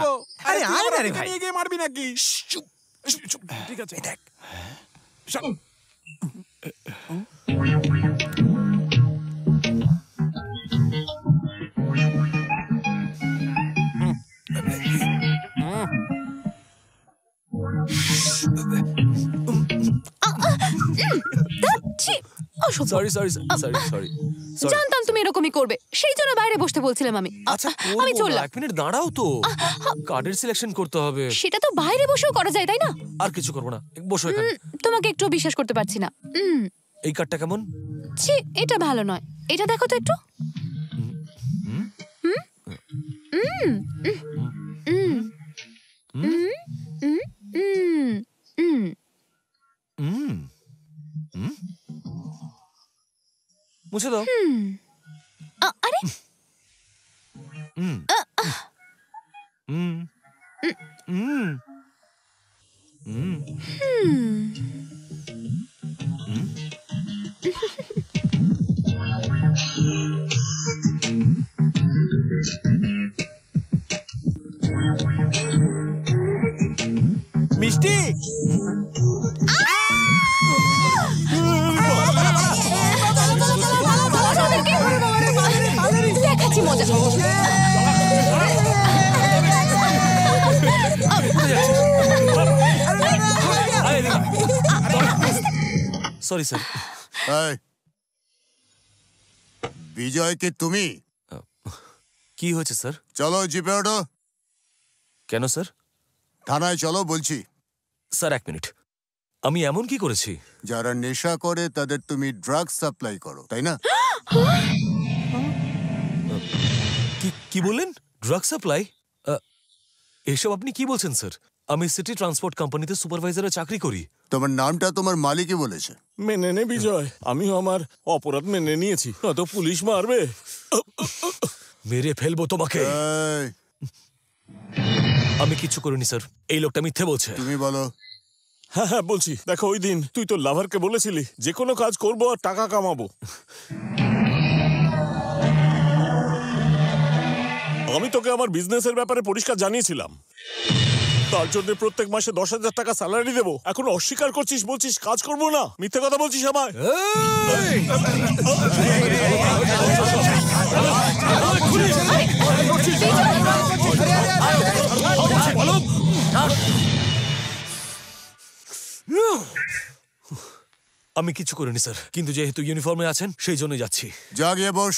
আরে আয় না রে ভাই। নিয়ে গিয়ে মারবি নাকি? ঠিক আছে, দেখ। সরি জানতাম তুমি এরকমই করবে, সেই জন্য বাইরে বসতে বলছিলাম আমি। আচ্ছা আমি চললাম। এক মিনিট দাঁড়াও তো, কার্ডের সিলেকশন করতে হবে। সেটা তো বাইরে বসেও করা যায়, তাই না? আর কিছু করবো না, বসো এখানে। তোমাকে একটু বিশ্বাস করতে পারছি না। এই কার্ডটা কেমন? ছি, এটা ভালো নয়। এটা দেখো তো একটু। মুছে দাও। আরে মিষ্টি, দেখাচ্ছি মজা। Sorry sir. বিজয় কে তুমি? কি হয়েছে স্যার? চলো জিপে ওঠো। কেন স্যার? থানায় চলো বলছি। স্যার এক মিনিট, আমি এমন কি করেছি? যারা নেশা করে তাদের তুমি ড্রাগস সাপ্লাই করো, তাই না? কি বললেন? Drug supply? এসব আপনি কি বলছেন স্যার? আমি সিটি ট্রান্সপোর্ট কোম্পানিতে সুপারভাইজারের চাকরি করি। তোমার নামটা তোমার মালিকই বলেছে। মেনে নে বিজয়, আমিও আমার অপরাধ মেনে নিয়েছি, তো পুলিশ মারবে। মেরে ফেলবো তোমাকে। আমি কিছু করিনি স্যার, এই লোকটা মিথ্যে বলছে। তুমি বলো। হ্যাঁ হ্যাঁ বলছি। দেখো ওই দিন তুই তোর লাভারকে বলেছিলি যে কোনো কাজ করবো আর টাকা কামাবো। আমি তোকে আমার বিজনেসের ব্যাপারে পরিষ্কার জানিয়েছিলাম, তার জন্য প্রত্যেক মাসে 10,000 টাকা স্যালারি দেবো। এখন অস্বীকার করছিস, বলছিস কাজ করবো না, মিথ্যে কথা বলছিস আমায়। আমি কিছু করিনি স্যার, কিন্তু যেহেতু ইউনিফর্মে আছেন সেই জন্য যাচ্ছি। যা গিয়ে বস।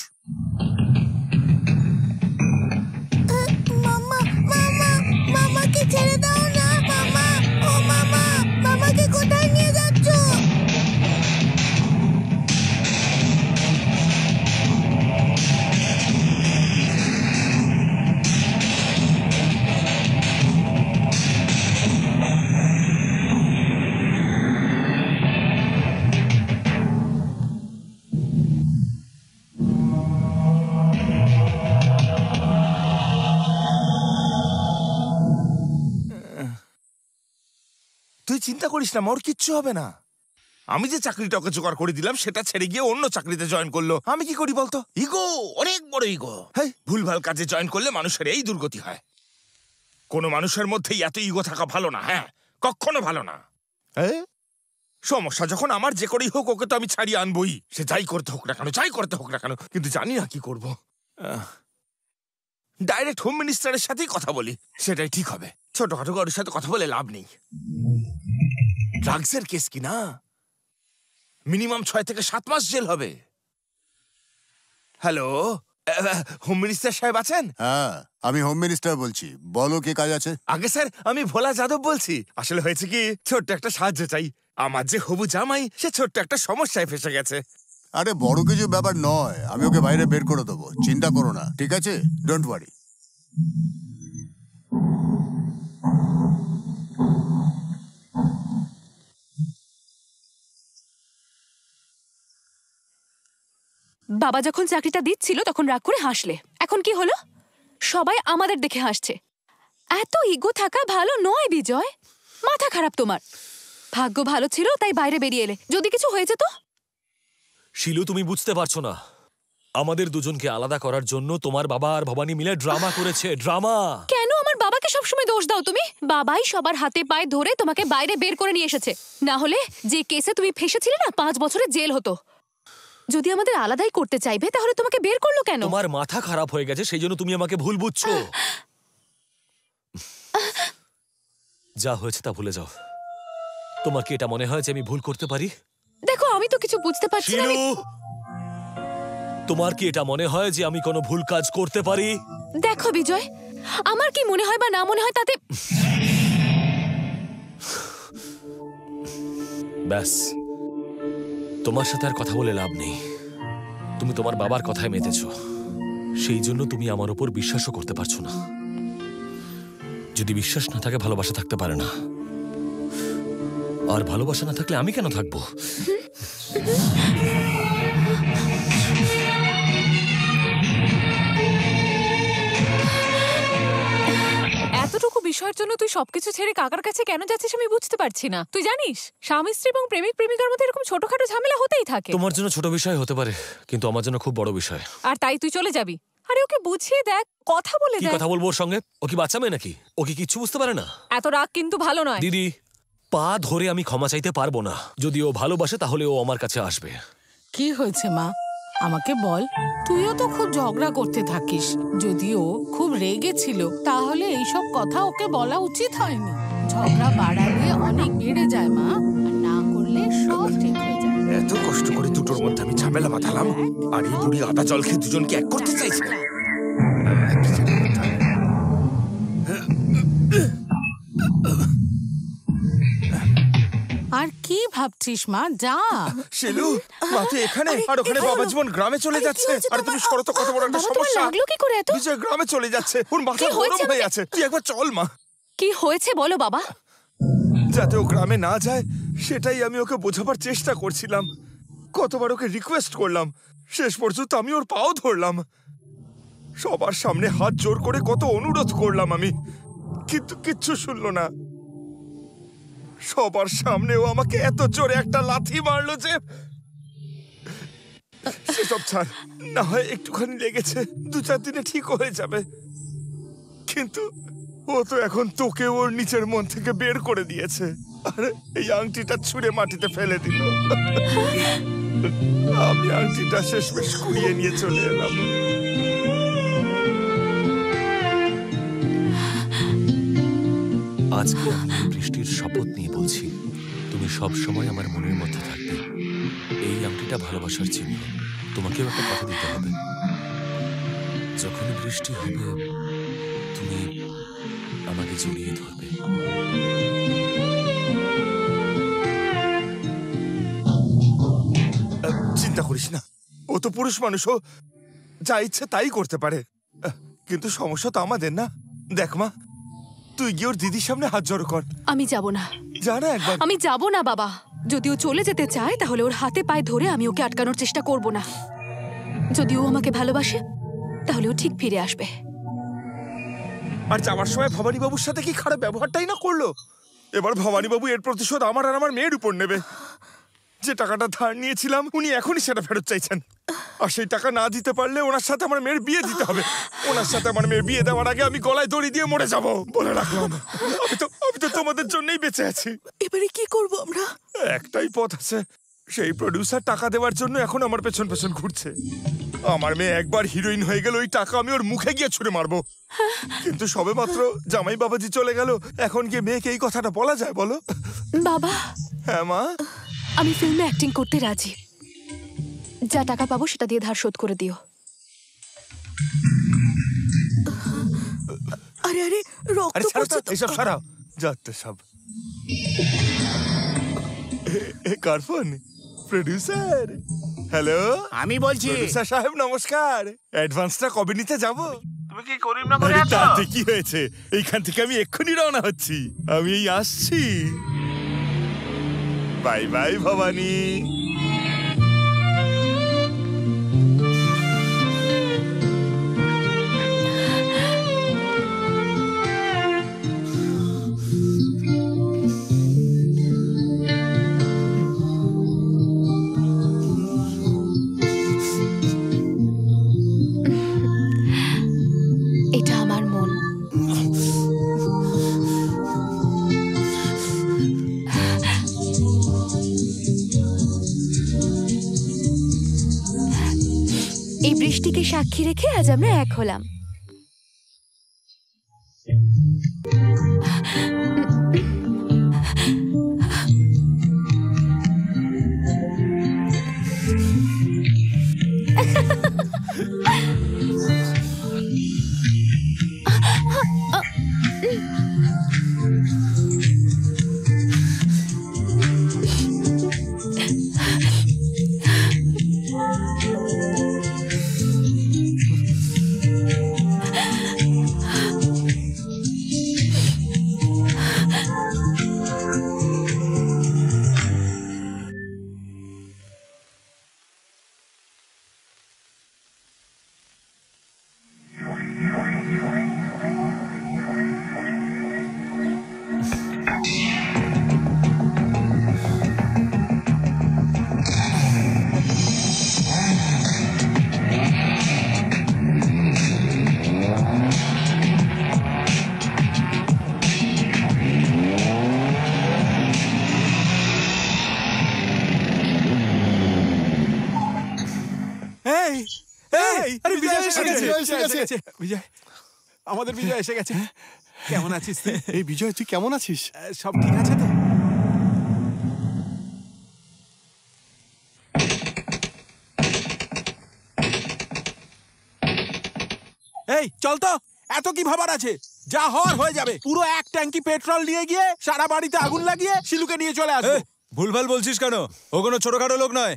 মামাকে ছেড়ে দাও না মামা। ও মামা, মামাকে কোথায় নিয়ে যাচ্ছ? তুই চিন্তা করিস না, মোর কিচ্ছু হবে না। আমি যে চাকরিটা ওকে জোগাড় করে দিলাম সেটা ছেড়ে গিয়ে অন্য চাকরিতে জয়েন করলো। আমি কি করি বলতো? ইগো, অনেক বড় ইগো। হ্যাঁ, ভুলভাল কাজে জয়েন করলে মানুষের এই দুর্গতি হয়। কোনো মানুষের মধ্যেই এত ইগো থাকা ভালো না। হ্যাঁ, কখনো ভালো না। সমস্যা যখন আমার যে করেই হোক ওকে তো আমি ছাড়িয়ে আনবই। সে যাই করতে হোক না কেন, যাই করতে হোক না কেন, কিন্তু জানি না কি করব। ডাইরেক্ট হোম মিনিস্টারের সাথেই কথা বলি, সেটাই ঠিক হবে। ছোটখাটো কারোর সাথে কথা বলে লাভ নেই। ড্রাগসের কেস কি না, মিনিমাম 6 থেকে 7 মাস জেল হবে। হ্যালো, হোম মিনিস্টার সাহেব আছেন? হ্যাঁ, আমি হোম মিনিস্টার বলছি। বলো কি কাজ আছে? আগে স্যার, আমি ভোলা যাদব বলছি। আসলে হয়েছে কি, ছোট্ট একটা সাহায্য চাই। আমার যে হবু জামাই, সে ছোট্ট একটা সমস্যায় ফেসে গেছে। আরে বড় কিছু ব্যাপার নয়, আমি ওকে বাইরে বের করে দেবো, চিন্তা করো না, ঠিক আছে? Don't worry. বাবা যখন চাকরিটা দিচ্ছিল তখন রাগ করে হাসলে, এখন কি হলো? সবাই আমাদের দেখে হাসছে। এত ইগো থাকা ভালো নয় বিজয়, মাথা খারাপ তোমার। ভাগ্য ভালো ছিল তাই বাইরে বেরিয়ে এলে, যদি কিছু হয়েছে তো? শিলু, তুমি বুঝতে পারছো না, আমাদের দুজনকে আলাদা করার জন্য তোমার বাবা আর ভবানী মিলে ড্রামা করেছে। ড্রামা। কেন আমার বাবাকে সবসময় দোষ দাও তুমি? বাবাই সবার হাতে পায়ে ধরে তোমাকে বাইরে বের করে নিয়ে এসেছে। না হলে যে কেসে তুমি ফেসেছিলে না, 5 বছরের জেল হতো। যদি আমাদের আলাদাই করতে চাইবে তাহলে তোমাকে বের করলো কেন? তোমার মাথা খারাপ হয়ে গেছে, সেই জন্য তুমি আমাকে ভুল বুঝছো। যা হয়েছে তা ভুলে যাও। তোমার কি এটা মনে হয় যে আমি ভুল করতে পারি? দেখো, আমি তো কিছু বুঝতে পারছি না। তোমার কি এটা মনে হয় যে আমি কোনো ভুল কাজ করতে পারি? দেখো বিজয়, আমার কি মনে হয় বা না মনে হয় তাতে ব্যাস, তোমার সাথে আর কথা বলে লাভ নেই। তুমি তোমার বাবার কথায় মেতেছো, সেই জন্য তুমি আমার উপর বিশ্বাসও করতে পারছো না। যদি বিশ্বাস না থাকে ভালোবাসা থাকতে পারে না, আর ভালোবাসা না থাকলে আমি কেন থাকবো? এতটুকু বিষয়ের জন্য তুই সবকিছু ছেড়ে কাকার কাছে কেন যাচ্ছিস আমি বুঝতে পারছি না। তুই জানিস স্বামী স্ত্রী এবং প্রেমিক প্রেমিকার মধ্যে এরকম ছোটখাটো ঝামেলা হতেই থাকে। তোমার জন্য ছোট বিষয় হতে পারে, কিন্তু আমার জন্য খুব বড় বিষয়। আর তাই তুই চলে যাবি? আরে ওকে বুঝিয়ে দেখ, কথা বলে কি দেখ। কথা বলবো ওর সঙ্গে? ও কি বাচ্চা মেয়ে নাকি? ও কি কিচ্ছু বুঝতে পারে না? এত রাগ কিন্তু ভালো নয় দিদি। পা ধরে আমি ক্ষমা চাইতে পারবো না। যদি ও ভালোবাসে তাহলে ও আমার কাছে আসবে। কি হয়েছে মা, আমাকে বল। তুইও তো খুব ঝগড়া করতে থাকিস। যদিও খুব রেগে ছিল, তাহলে এইসব কথা ওকে বলা উচিত হয়নি। ঝগড়া বাড়ালে অনেক বেড়ে যায় মা, আর না করলে সব ঠিক হয়ে যায়। এত কষ্ট করে দুটোর মধ্যে আমি ঝামেলা বাঁধালাম, আর এই বুড়ি আদা জল খেয়ে দুজনকে এক করতে চাইছে। আর কি ভাবছিস মা, যা। শিলু, মা তো এখানে, আর ওখানে বাবা জীবন গ্রামে চলে যাচ্ছে। আর তুমি সরো তো, কত বড় একটা সমস্যা। লাগলো কি করে এত? বিজয় গ্রামে চলে যাচ্ছে, ওর মাথা গরম হয়ে আছে। তুই একবার চল মা। কি হয়েছে বলো বাবা। যাতে ও গ্রামে না যায় সেটাই আমি ওকে বোঝাবার চেষ্টা করছিলাম। কতবার ওকে রিকোয়েস্ট করলাম, শেষ পর্যন্ত আমি ওর পাও ধরলাম। সবার সামনে হাত জোর করে কত অনুরোধ করলাম আমি, কিন্তু কিচ্ছু শুনলো না। সবার সামনে ও আমাকে এত জোরে একটা লাথি মারলো যে সেসব ছাড়, না হয় একটুখানি লেগেছে, 2-4 দিনে ঠিক হয়ে যাবে। কিন্তু ও তো এখন তোকে ওর নিচের মন থেকে বের করে দিয়েছে, আর এই আংটিটা ছুঁড়ে মাটিতে ফেলে দিল। আমি আংটিটা শেষমেশ কুড়িয়ে নিয়ে চলে এলাম। আজকে আমি বৃষ্টির শপথ নিয়ে বলছি, তুমি সব সময় আমার মনের মধ্যে থাকবে। এই আংটিটা ভালোবাসার চিহ্ন। তোমাকেও একটা কথা দিতে হবে, যখন বৃষ্টি হবে তুমি আমাকে জড়িয়ে ধরবে। চিন্তা করিস না, ও তো পুরুষ মানুষ, ও যা ইচ্ছে তাই করতে পারে। কিন্তু সমস্যা তো আমাদের না। দেখ মা, তুই গিয়ে ওর দিদির সামনে হাত জড়ো কর। আমি যাব না। যা না একবার। আমি যাব না বাবা। যদি ও চলে যেতে চায় তাহলে ওর হাতে পায়ে ধরে আমি ওকে আটকানোর চেষ্টা করব না। যদি ও আমাকে ভালোবাসে তাহলে ও ঠিক ফিরে আসবে। আর যাওয়ার সময় ভবানী বাবুর সাথে কি খারাপ ব্যবহারটাই না করলো। এবার ভবানী বাবু এর প্রতিশোধ আমার আর আমার মেয়ের উপর নেবে। যে টাকাটা ধার নিয়েছিলাম উনি এখনই সেটা ফেরত চাইছেন, আর সেই টাকা না দিতে পারলে ওনার সাথে আমার মেয়ের বিয়ে দিতে হবে। ওনার সাথে আমার মেয়ের বিয়ে দেওয়ার আগে আমি গলায় দড়ি দিয়ে মরে যাব বলে রাখলাম। আমি তো তোমাদের জন্যই বেঁচে আছি। এবারে কি করব আমরা? একটাই পথ আছে, সেই প্রডিউসার টাকা দেওয়ার জন্য এখন আমার পেছন পেছন ঘুরছে। আমার মেয়ে একবার হিরোইন হয়ে গেল, ওই টাকা আমি ওর মুখে গিয়ে ছুঁড়ে মারবো। কিন্তু সবেমাত্র জামাই বাবাজি চলে গেল, এখন গিয়ে মেয়েকে এই কথাটা বলা যায় বলো? বাবা। হ্যাঁ মা, আমি ফিল্মে অ্যাক্টিং করতে রাজি। যা টাকা পাবো সেটা দিয়ে ধার শোধ করে দিও। আরে আরে, রক্ত পড়ছে তো। এসব ছাড়াও, যাচ্ছে সব। কার ফোন? প্রডিউসার। হ্যালো, আমি বলছি। প্রডিউসার সাহেব নমস্কার। অ্যাডভান্সটা কবে নিতে যাব? তুমি কি করিমনগরে আছো? তাতে কি হয়েছে, এইখান থেকে আমি এক্ষুনি রওনা হচ্ছি। আমি এই আসছি। Bye bye Bhabani. এটা আমার মন। এই বৃষ্টিকে সাক্ষী রেখে আজ আমরা এক হলাম। আরে বিজয় এসে গেছে। বিজয়, আমাদের বিজয় এসে গেছে। কেমন আছিস তুই? এই বিজয়, তুই কেমন আছিস? সব ঠিক আছে তো? এই চল তো, এত কি ভাবার আছে? যা হওয়ার হয়ে যাবে। পুরো এক ট্যাঙ্কি পেট্রোল নিয়ে গিয়ে সারা বাড়িতে আগুন লাগিয়ে শিলুকে নিয়ে চলে আসবে। ভুলভাল বলছিস কেন? ও কোনো ছোটখাটো লোক নয়,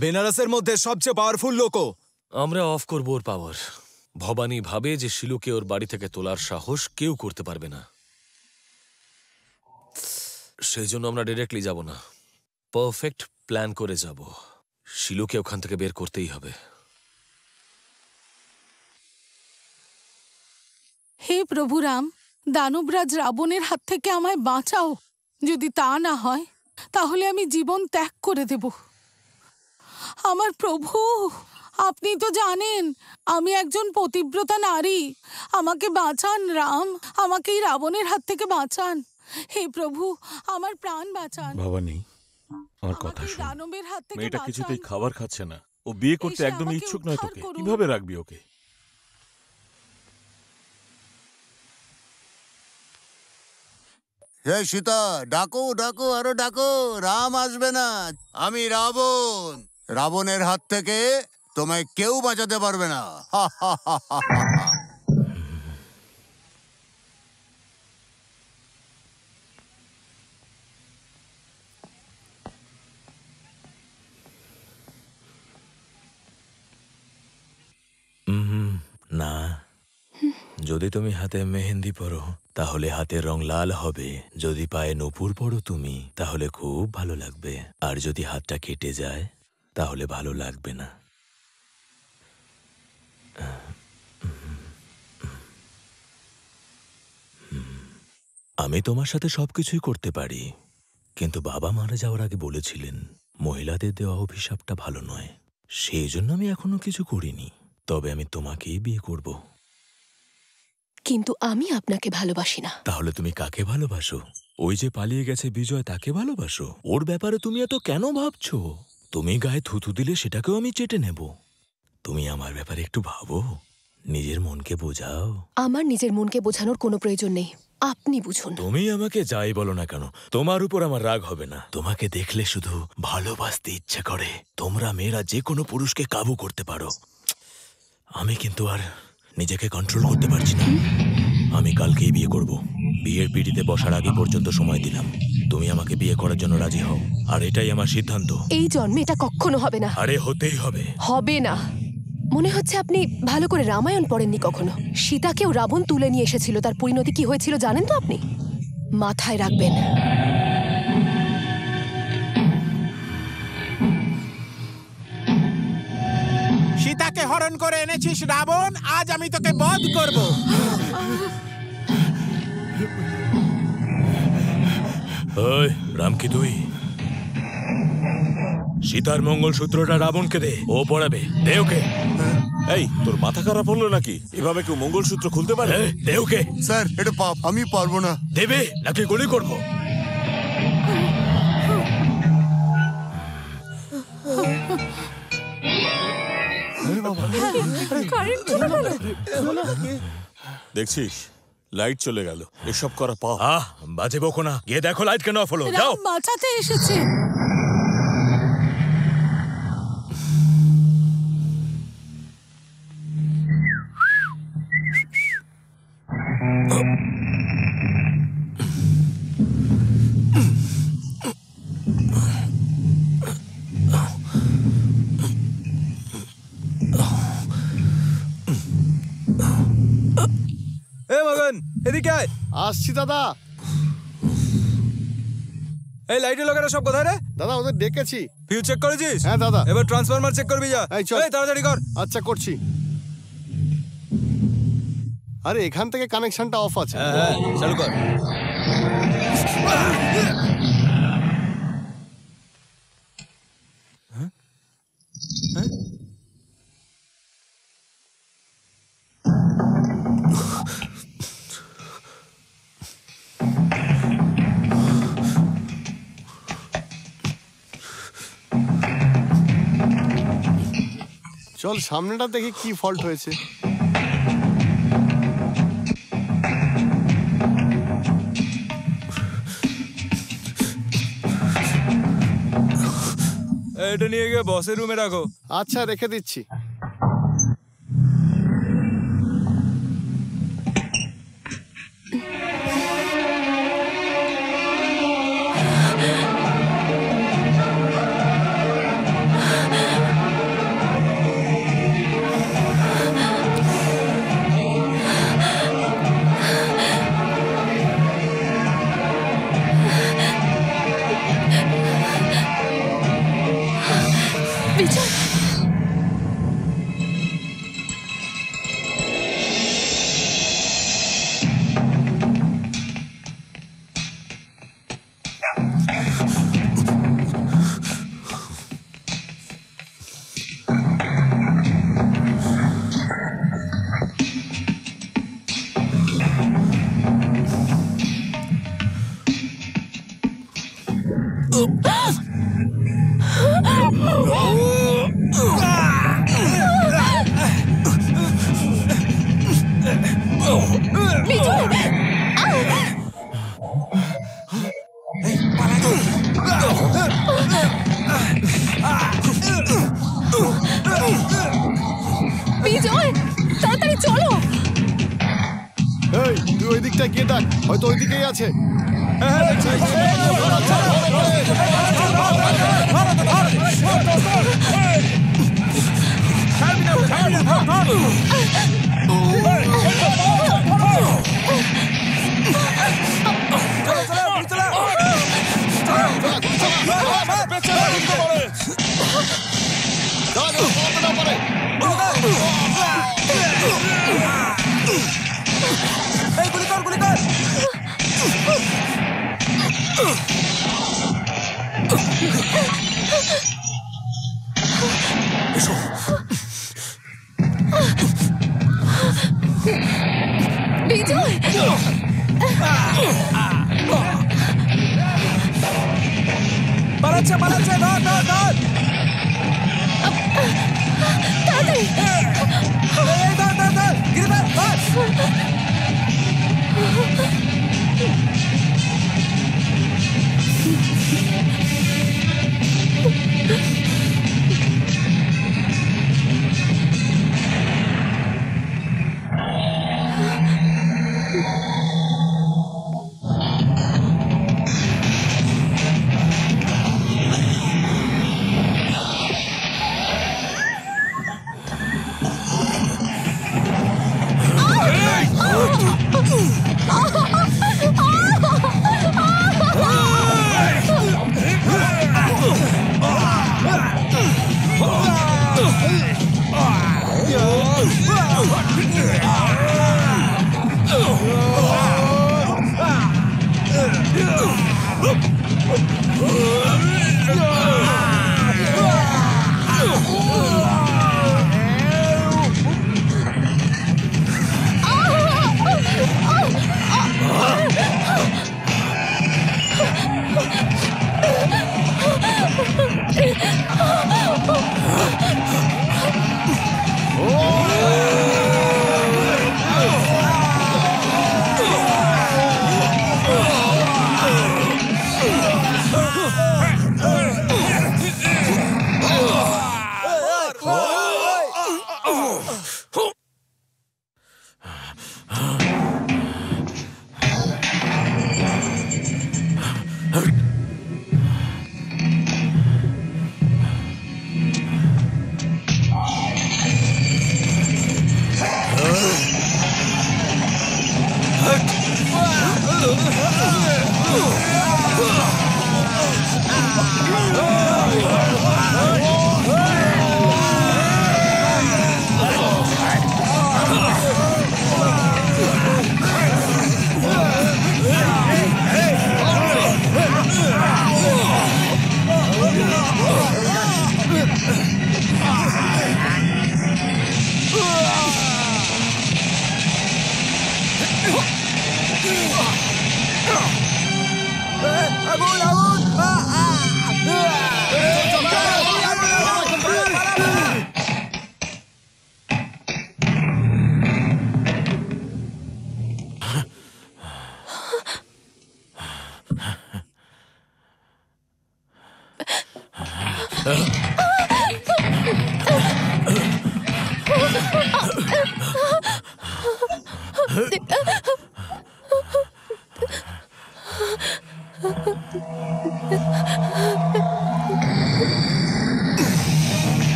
বেনারসের মধ্যে সবচেয়ে পাওয়ারফুল লোকও। আমরা অফ করবো ওর পাওয়ার। ভবানী ভাবে যে শিলুকে ওর বাড়ি থেকে তোলার সাহস কেউ করতে পারবে না, সেই জন্য আমরা ডিরেক্টলি যাব না, পারফেক্ট প্ল্যান করে যাব। শিলুকে ওখান থেকে বের করতেই হবে। হে প্রভু রাম, দানবরাজ রাবণের হাত থেকে আমায় বাঁচাও। যদি তা না হয় তাহলে আমি জীবন ত্যাগ করে দেব। আমার প্রভু, আপনি তো জানেন আমি একজন পতিব্রতা নারী। আমাকে বাঁচান রাম, আমাকে এই রাবণের হাত থেকে বাঁচান। হে প্রভু, আমার প্রাণ বাঁচান। ভবানী, আমার কথা শোন। দানবের হাত থেকে মেয়েটা বাঁচান। কিছুতেই খাবার খাচ্ছে না। ও বিয়ে করতে এসে একদমই আমাকে ইচ্ছুক নয় উদ্ধার তোকে। করুন। কিভাবে রাখবি ওকে? হে সীতা, ডাকো ডাকো, আরো ডাকো। রাম আসবে না, আমি রাবণ। রাবণের হাত থেকে তোমায় কেউ বাঁচাতে পারবে না। না, যদি তুমি হাতে মেহেন্দি পরো তাহলে হাতের রং লাল হবে। যদি পায়ে নূপুর পরো তুমি, তাহলে খুব ভালো লাগবে। আর যদি হাতটা কেটে যায় তাহলে ভালো লাগবে না। আমি তোমার সাথে সবকিছুই করতে পারি, কিন্তু বাবা মারা যাওয়ার আগে বলেছিলেন মহিলাদের দেওয়া অভিশাপটা ভালো নয়। সেই জন্য আমি এখনো কিছু করিনি। তবে আমি তোমাকেই বিয়ে করব। কিন্তু আমি আপনাকে ভালোবাসি না। তাহলে তুমি কাকে ভালোবাসো? ওই যে পালিয়ে গেছে বিজয়, তাকে ভালোবাসো? ওর ব্যাপারে তুমি এত কেন ভাবছো? তুমি গায়ে থুতু দিলে সেটাকেও আমি চেটে নেব। তুমি আমার ব্যাপারে একটু ভাবো, নিজের মনকে বোঝাও। আমার নিজের মনকে বোঝানোর কোনো প্রয়োজন নেই, আপনি বুঝুন। তুমি আমাকে যাই বলো না কেন, তোমার উপর আমার রাগ হবে না। তোমাকে দেখলে শুধু ভালোবাসতে ইচ্ছে করে। তোমরা মেয়েরা যে কোনো পুরুষকে কাবু করতে পারো, আমি কিন্তু আর নিজেকে কন্ট্রোল করতে পারছি না। আমি কালকেই বিয়ে করব। বিয়ের পিড়িতে বসার আগে পর্যন্ত সময় দিলাম। তুমি আমাকে বিয়ে করার জন্য রাজি হও, আর এটাই আমার সিদ্ধান্ত। এই জন্মে এটা কখনো হবে না। আরে হতেই হবে। হবে না। মনে হচ্ছে আপনি ভালো করে রামায়ণ পড়েননি কখনো। সীতাকেও রাবণ তুলে নিয়ে এসেছিল, তার পরিণতি কি হয়েছিল জানেন তো আপনি? মাথায় রাখবেন। সীতাকে হরণ করে এনেছিস রাবণ, আজ আমি তোকে বধ করব। ওই রাম কি তুই? সীতার মঙ্গলসূত্রটা রাবণকে দে, ও পড়াবে। দে ওকে। এই, তোর মাথা খারাপ হলো নাকি? এভাবে কেউ মঙ্গলসূত্র খুলতে পারে? দে ওকে। স্যার, এটা পাপ, আমি পারবো না। দেবে নাকি গুলি করব? দেখছিস, লাইট চলে গেল। এসব করা পাপ। বাজে বকো না, গিয়ে দেখো লাইট কেন অফ হলো। যাও। রাম বাঁচাতে এসেছে। আসছি দাদা। এই লাইটের লোকেরা সব কোথায় রে? দাদা ওদের ডেকেছি। ফিউজ চেক করেছিস? হ্যাঁ দাদা। এবার ট্রান্সফরমার চেক করবি যা। এই চল। এই তাড়াতাড়ি কর। আচ্ছা করছি। আরে এখান থেকে কানেকশনটা অফ আছে। হ্যাঁ চালু কর। চল সামনেটা দেখি কি ফল্ট হয়েছে। এটা নিয়ে গিয়ে বসের রুমে রাখো। আচ্ছা রেখে দিচ্ছি। বিজয় তাড়াতাড়ি চলো। এই তুই ওই দিকটা গিয়ে দেখ, হয়তো ওই দিকেই আছে। বিজয় পালাচ্ছে পালাচ্ছে, ধর ধর ধর তাড়াতাড়ি ধর ধর ধর গিরিধর ধর। Hut! আগুন আগুন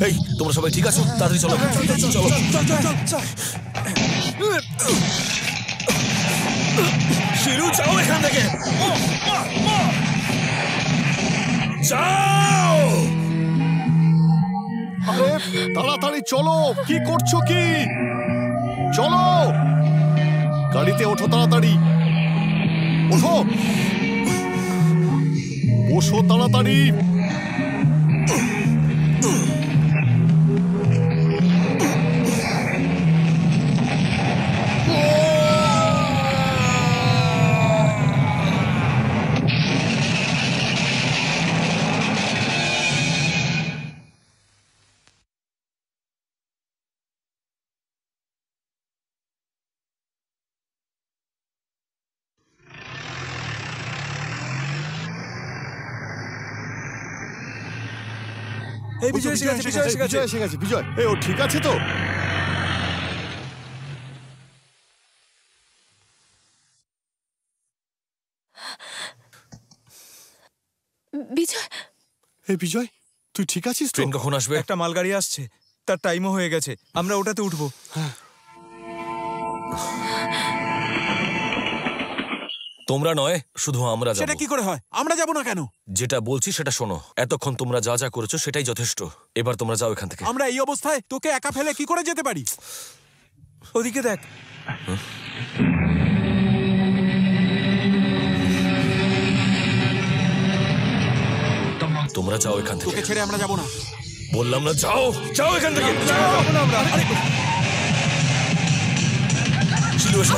এই তোমরা সবাই ঠিক আছো? তাড়াতাড়ি চলো চলো শিলু যাও এখান থেকে, যাও। আরে তাড়াতাড়ি চলো, কি করছো কি? চলো গাড়িতে ওঠো, তাড়াতাড়ি ওঠো, বসো তাড়াতাড়ি। এই বিজয় এসে গেছে, বিজয় এসে গেছে। বিজয়, ও ঠিক আছে তো? বিজয়, বিজয় তুই ঠিক আছিস তো? ট্রেন কখন আসবে? একটা মালগাড়ি আসছে, তার টাইমও হয়ে গেছে, আমরা ওটাতে উঠবো। তোমরা নয়, শুধু আমরা যাবো। সেটা কি করে হয়? আমরা যাব না কেন? যেটা বলছি সেটা শোনো। এতক্ষণ তোমরা যা যা করেছো সেটাই যথেষ্ট। এবার তোমরা যাও এখান থেকে। আমরা এই অবস্থায় তোকে একা ফেলে কি করে যেতে পারি? ওদিকে দেখ। তোমরা যাও এখান থেকে। তোকে ছেড়ে আমরা যাব না। বললাম না যাও, যাও এখান থেকে। শিলু এসো।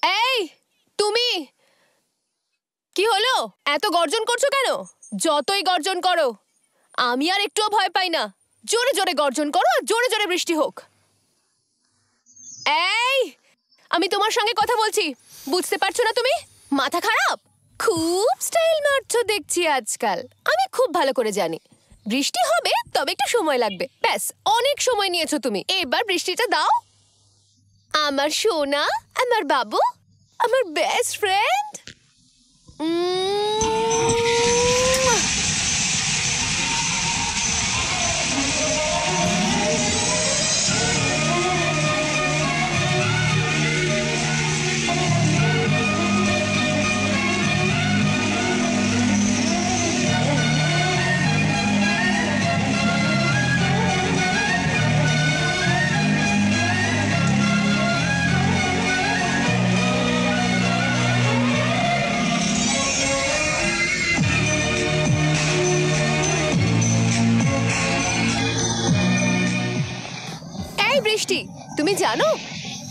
এই তুমি কি হলো? এত গর্জন করছো কেন? যতই গর্জন করো আমি আর একটুও ভয় পাই না। জোরে জোরে গর্জন করো আর জোরে জোরে বৃষ্টি হোক। এই আমি তোমার সঙ্গে কথা বলছি, বুঝতে পারছো না তুমি? মাথা খারাপ? খুব স্টাইল মারছো দেখছি আজকাল। আমি খুব ভালো করে জানি বৃষ্টি হবে, তবে একটু সময় লাগবে। ব্যাস, অনেক সময় নিয়েছো তুমি। এবার বৃষ্টিটা দাও। আমার সোনা, আমার বাবু, আমার বেস্ট ফ্রেন্ড। বৃষ্টি, তুমি জানো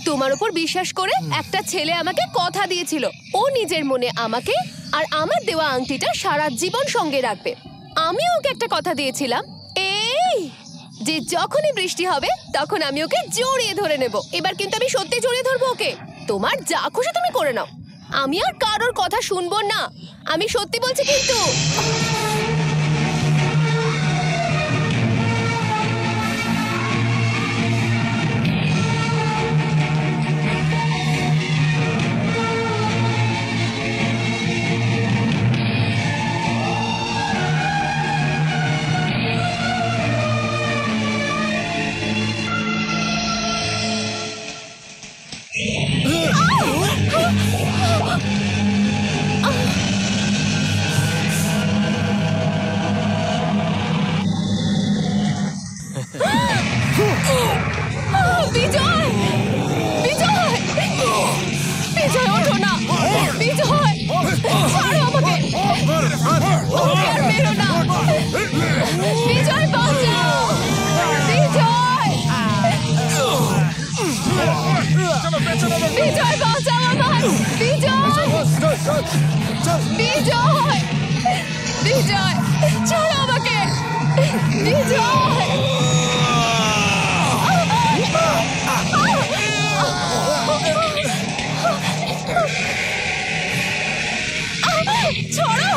তোমার উপর বিশ্বাস করে একটা ছেলে আমাকে কথা দিয়েছিল ও নিজের মনে আমাকে আর আমার দেওয়া আংটিটা সারা জীবন সঙ্গে রাখবে। আমি ওকে একটা কথা দিয়েছিলাম, এই যে যখনই বৃষ্টি হবে তখন আমি ওকে জড়িয়ে ধরে নেব। এবার কিন্তু আমি সত্যি জড়িয়ে ধরবো ওকে। তোমার যা খুশি তুমি করে নাও, আমি আর কারোর কথা শুনবো না। আমি সত্যি বলছি কিন্তু। বিজয়, বিজয়, বিজয় ওঠো না। বিজয়, ছাড়ো আমাকে। ওকে আর মেরো না। বিজয় বাঁচাও। বিজয়, বিজয় বাঁচাও আমায়। বিজয়, বিজয়, বিজয় ছাড়ো আমাকে। বিজয়, छोड़ो।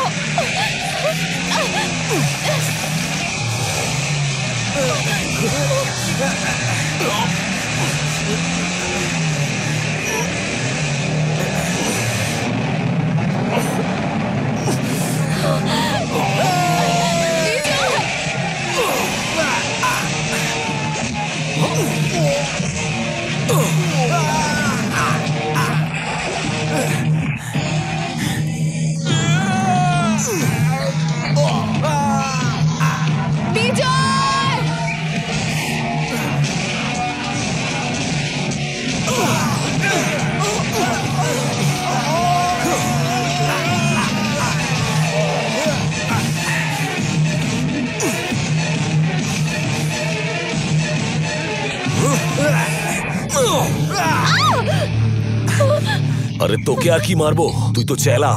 আরে তোকে আর কি মারবো, তুই তো চেলা।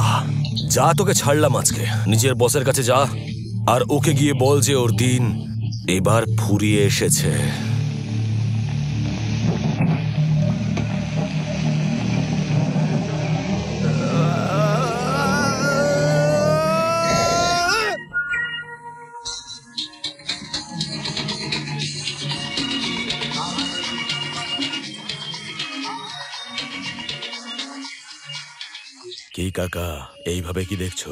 যা, তোকে ছাড়লাম আজকে। নিজের বসের কাছে যা আর ওকে গিয়ে বল যে ওর দিন এবার ফুরিয়ে এসেছে। কি কাকা, এইভাবে কি দেখছো?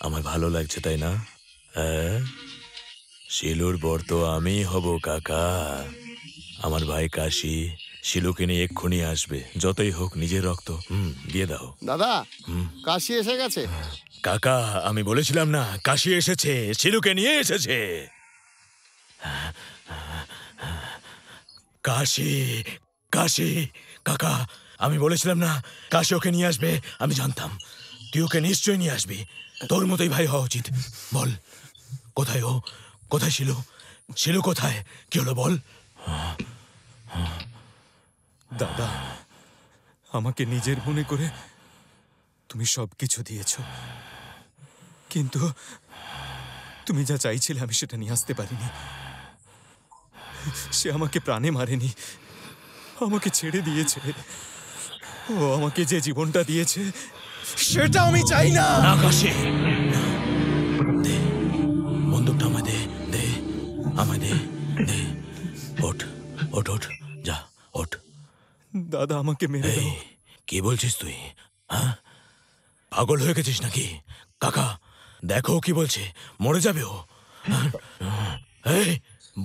আমার ভালো লাগছে তাই না? হ্যাঁ, শিলুর বর তো আমি হব কাকা। আমার ভাই কাশি শিলুকে নিয়ে এক্ষুনি আসবে, যতই হোক নিজের রক্ত। দিয়ে দাও দাদা। কাশি এসে গেছে। কাকা, আমি বলেছিলাম না কাশি এসেছে, শিলুকে নিয়ে এসেছে। কাশি, কাশি কাকা, আমি বলেছিলাম না কাশি ওকে নিয়ে আসবে। আমি জানতাম, তুই ওকে নিশ্চয়ই নিয়ে আসবি। তোর মতোই ভাই হওয়া উচিত। বল কোথায় ও? কোথায় ছিল? ছিল কোথায়? কি হলো বল। দাদা, আমাকে নিজের মনে করে তুমি সবকিছু দিয়েছ, কিন্তু তুমি যা চাইছিলে আমি সেটা নিয়ে আসতে পারিনি। সে আমাকে প্রাণে মারেনি, আমাকে ছেড়ে দিয়েছে। ও আমাকে যে জীবনটা দিয়েছে সেটা আমি চাই না। আকাশে দে বন্দুকটা, আমায় দে, দে আমায় দে, দে। ওঠ ওঠ ওঠ, যা ওঠ। দাদা, আমাকে মেরে দাও। কি বলছিস তুই? হ্যাঁ, পাগল হয়ে গেছিস নাকি? কাকা দেখো কি বলছে, মরে যাবে ও। এই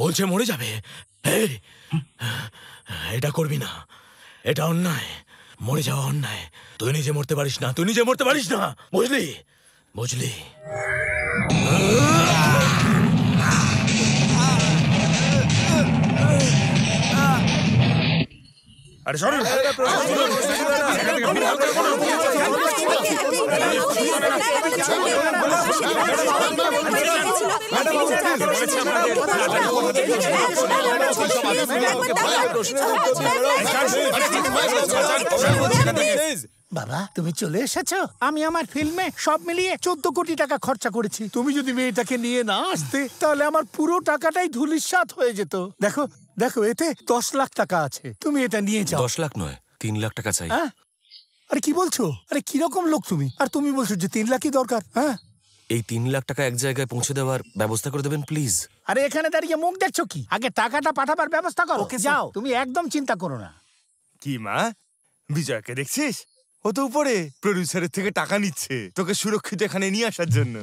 বলছে মরে যাবে। এই এটা করবি না, এটা অন্যায়। মরে যাওয়া অন্যায়। তুই নিজে মরতে পারিস না, তুই নিজে মরতে পারিস না, বুঝলি? বুঝলি? আরে সরো। বাবা, তুমি চলে এসেছো। আমি আমার ফিল্মে সব মিলিয়ে 14 কোটি টাকা খরচা করেছি। তুমি যদি মেয়েটাকে নিয়ে না আসতে তাহলে আমার পুরো টাকাটাই ধুলিস্যাৎ হয়ে যেত। দেখো দেখো, এতে 10 লাখ টাকা আছে, তুমি এটা নিয়ে যাও। 10 লাখ নয়, 3 লাখ টাকা চাই। হ্যাঁ? আরে কি বলছো? আরে কিরকম লোক তুমি? আর তুমি বলছো যে 3 লাখই দরকার? হ্যাঁ, এই 3 লাখ টাকা এক জায়গায় পৌঁছে দেওয়ার ব্যবস্থা করে দেবেন প্লিজ। আরে এখানে দাঁড়িয়ে মুখ দেখছো কি? আগে টাকাটা পাঠাবার ব্যবস্থা করো। যাও, তুমি একদম চিন্তা করো না। কি মা, বিজয়কে দেখছিস? ও তো উপরে প্রডিউসারের থেকে টাকা নিচ্ছে তোকে সুরক্ষিত এখানে নিয়ে আসার জন্য।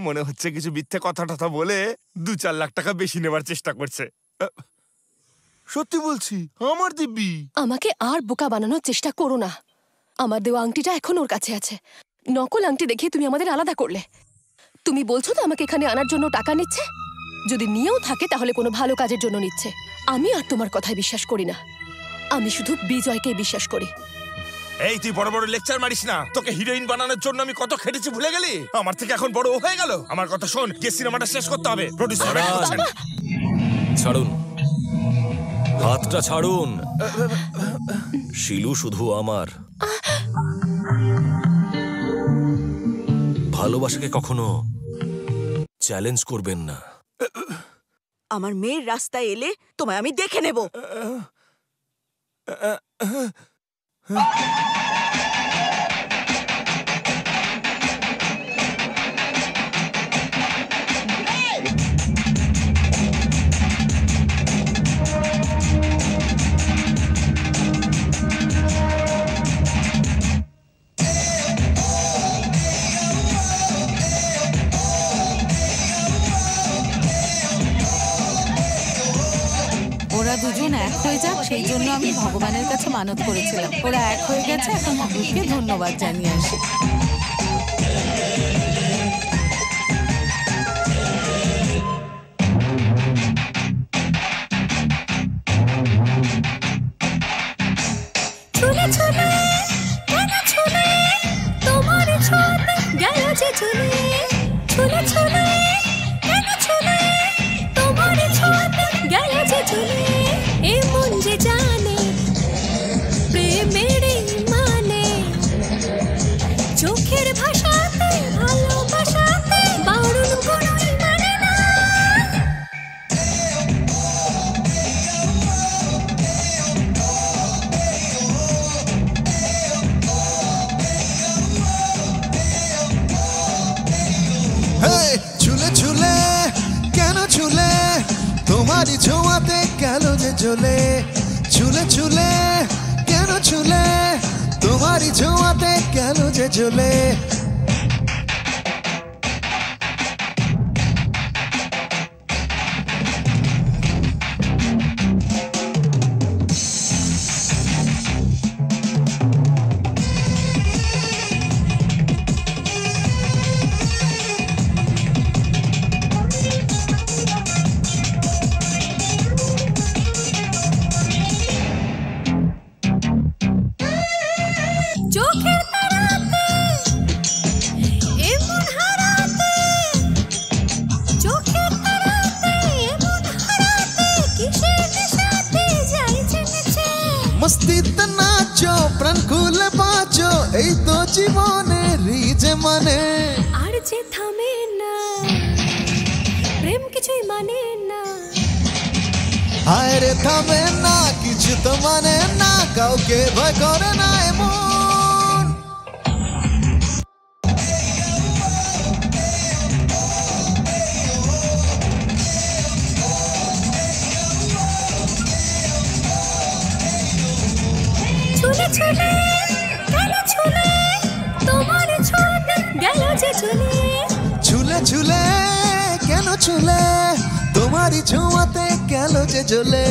মনে হচ্ছে কিছু মিথ্যে কথা টথা বলে 2-4 লাখ টাকা বেশি নেবার চেষ্টা করছে। সত্যি বলছি, আমার দিব্যি। আমাকে আর বোকা বানানোর চেষ্টা করো না। আমার দেওয়া আংটিটা এখন ওর কাছে আছে। নকল আংটি দেখে তুমি আমাদের আলাদা করলে। তুমি বলছো তো আমাকে এখানে আনার জন্য টাকা নিচ্ছে? যদি নিয়েও থাকে তাহলে কোনো ভালো কাজের জন্য নিচ্ছে। আমি আর তোমার কথায় বিশ্বাস করি না, আমি শুধু বিজয়কে বিশ্বাস করি। এই তুই বড় বড় লেকচার মারিস না। তোকে হিরোইন বানানোর জন্য আমি কত খেটেছি ভুলে গেলি? আমার থেকে এখন বড় ও হয়ে গেল। আমার কথা শোন, যে সিনেমাটা শেষ করতে হবে। প্রডিউসার ছাড়ুন, হাতটা ছাড়ুন। শিলু শুধু আমার। ভালোবাসাকে কখনো চ্যালেঞ্জ করবেন না। আমার মেয়ের রাস্তায় এলে তোমায় আমি দেখে নেব। ওরা দুজন এক হয়ে যাক, সেই জন্য আমি ভগবানের কাছে মানত করেছিলাম। ওরা এক হয়ে গেছে, এখন মহাবীরকে ধন্যবাদ জানিয়ে আসি। ছুলে ছুলে কেন ছুলে তোমার ছোঁয়াতে গেল যে চলে। ছুলে ছুলে কেন ছুলে তোমার ছোঁয়াতে গেল যে চলে। এ মন যে জানে প্রেমের মানে, চোখের ভাষাতে ভালোবাসাতে বারণ কোনোই মানে না। ছুলে ছুলে কেন ছুলে তোমারই ছোঁয়াতে গেল যে চলে। ছুলে ছুলে কেন ছুলে তোমারই ছোঁয়াতে গেল যে চলে। চোখের তারাতে এই তো জীবনেরই যে মানে, আর যে থামে না, প্রেম কিছুই মানে না। হায় রে থামে না, কিছু তো মানে না, কাউকে ভয় করে না এমন। ছুলে ছুলে গেল ছুলে, তোমার ছোঁয়াতে গেল যে চলে। ছুলে ছুলে কেন ছুলে, তোমারই ছোঁয়াতে গেল যে জ্বলে।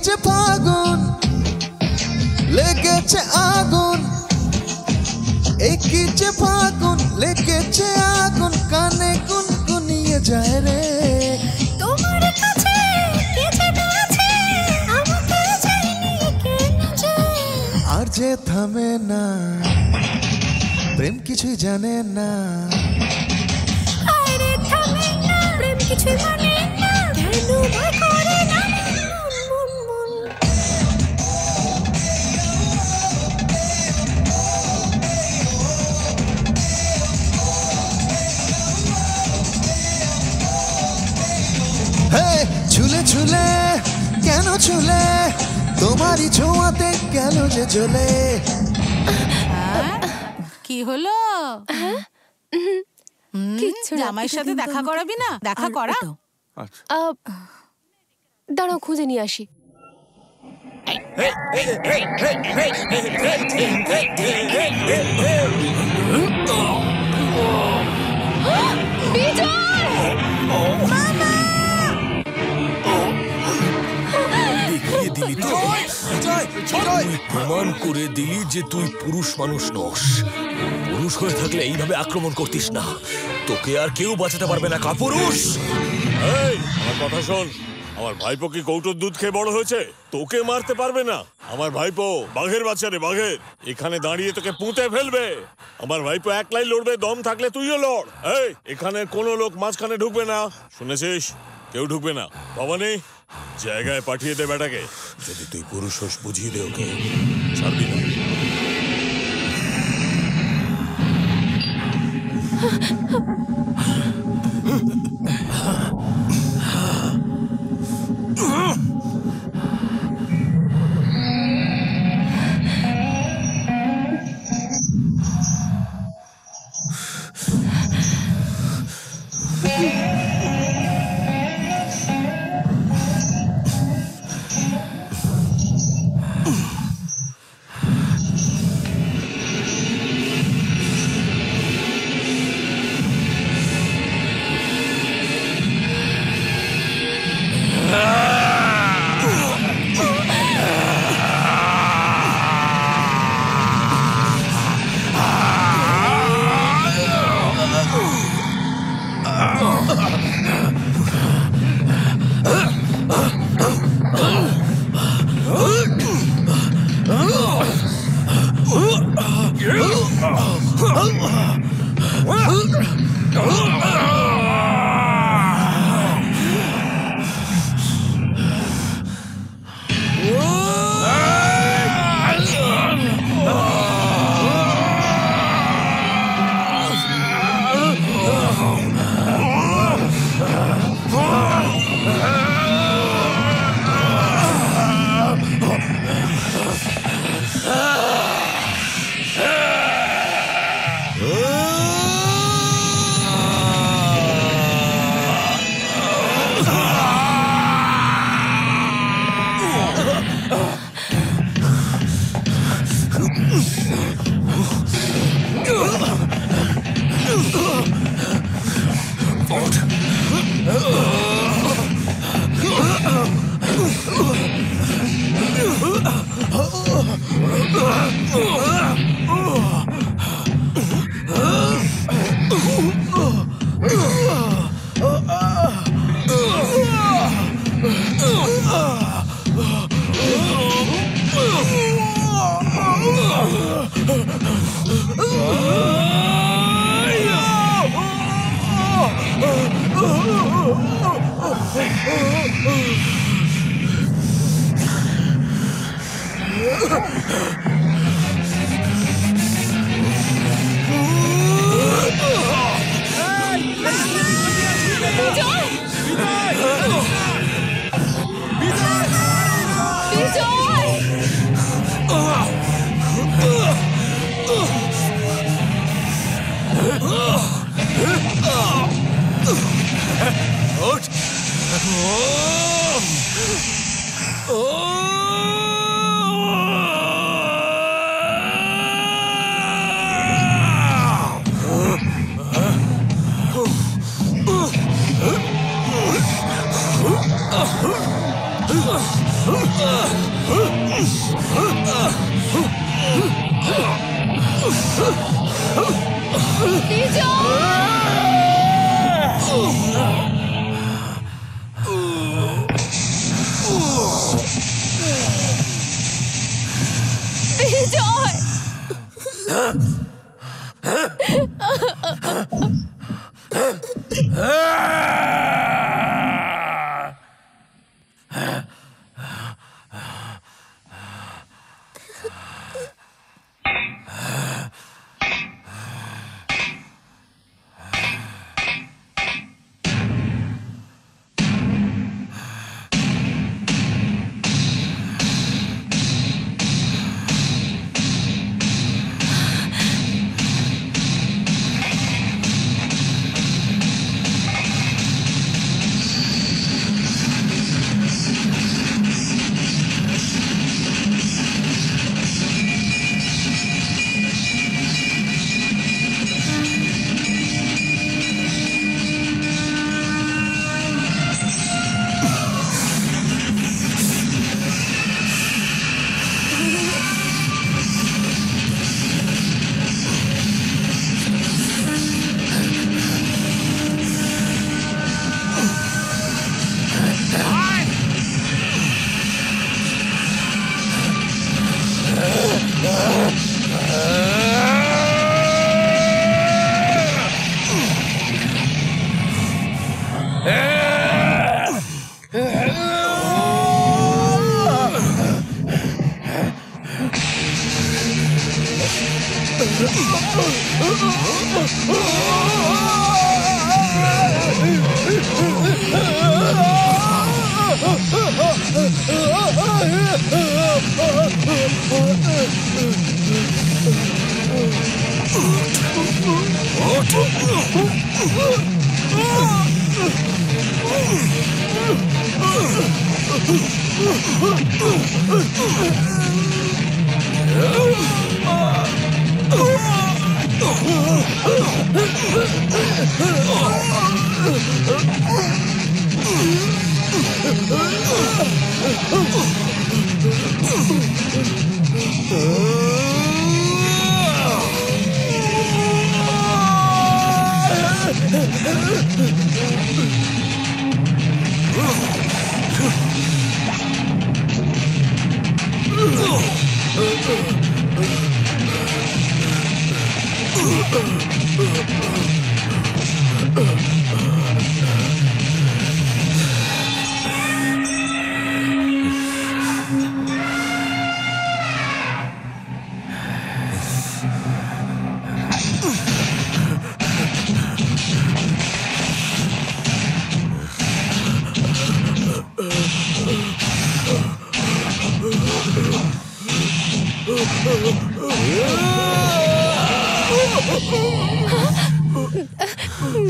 যে ফাগুন লেগেছে আগুন, একই যে ফাগুন লেগেছে আগুন, কানে গুনগুনিয়ে যায় রে। তোমার কাছে কে যেন আছে, আমাকে চাইনি কেন যায়। আর যে থামে না, প্রেম কিছুই জানে না। আরে থামে না, প্রেম কিছুই মানে না, কেন ভয় করে না মন মন। হে ছুলে ছুলে কেন ছুলে, তোমারই ছোঁয়াতে গেল যে জ্বলে। কি হলো? জামাইয়ের সাথে দেখা করাবি না? দেখা করা। দাঁড়াও, খুঁজে নিয়ে আসি। প্রমাণ করে দিলি যে তুই পুরুষ মানুষ নস। পুরুষ হয়ে থাকলে এইভাবে আক্রমণ করতিস না, তোকে আর কেউ বাঁচাতে পারবে না কাপুরুষ। এই আমার কথা শোন, আমার ভাইপো কি কৌটোর দুধ খেয়ে বড় হয়েছে? তোকে মারতে পারবে না। আমার ভাইপো বাঘের বাচ্চা রে, বাঘের। এখানে দাঁড়িয়ে তোকে পুঁতে ফেলবে। আমার ভাইপো একলাই লড়বে, দম থাকলে তুইও লড়। এই এখানে কোনো লোক মাঝখানে ঢুকবে না, শুনেছিস? কেউ ঢুকবে না। ভবানী, জায়গায় পাঠিয়ে দে বেটাকে। যদি তুই পুরুষ হোস বুঝিয়ে দে ওকে, ছাড়বি না।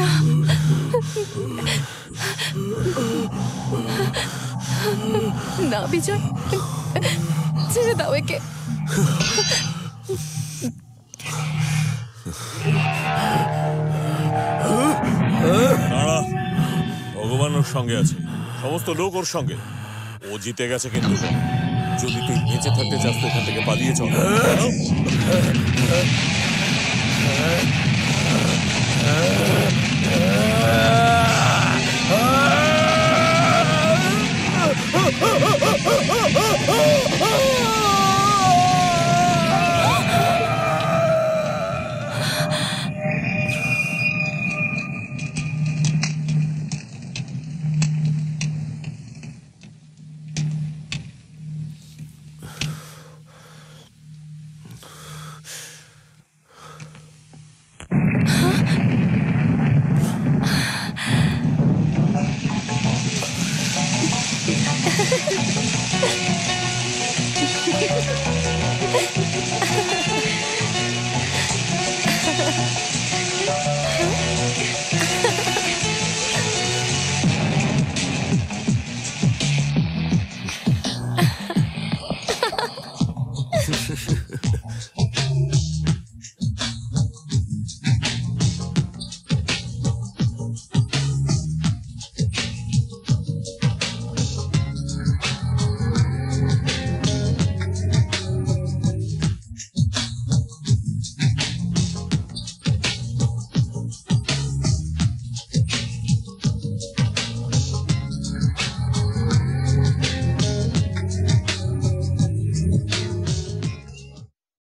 না না বিজয়, ছেড়ে দাও একে। দাঁড়া, ভগবান ওর সঙ্গে আছে, সমস্ত লোক ওর সঙ্গে। ও জিতে গেছে, কিন্তু যদি তুই বেঁচে থাকতে চাস তো এখান থেকে পালিয়ে চল।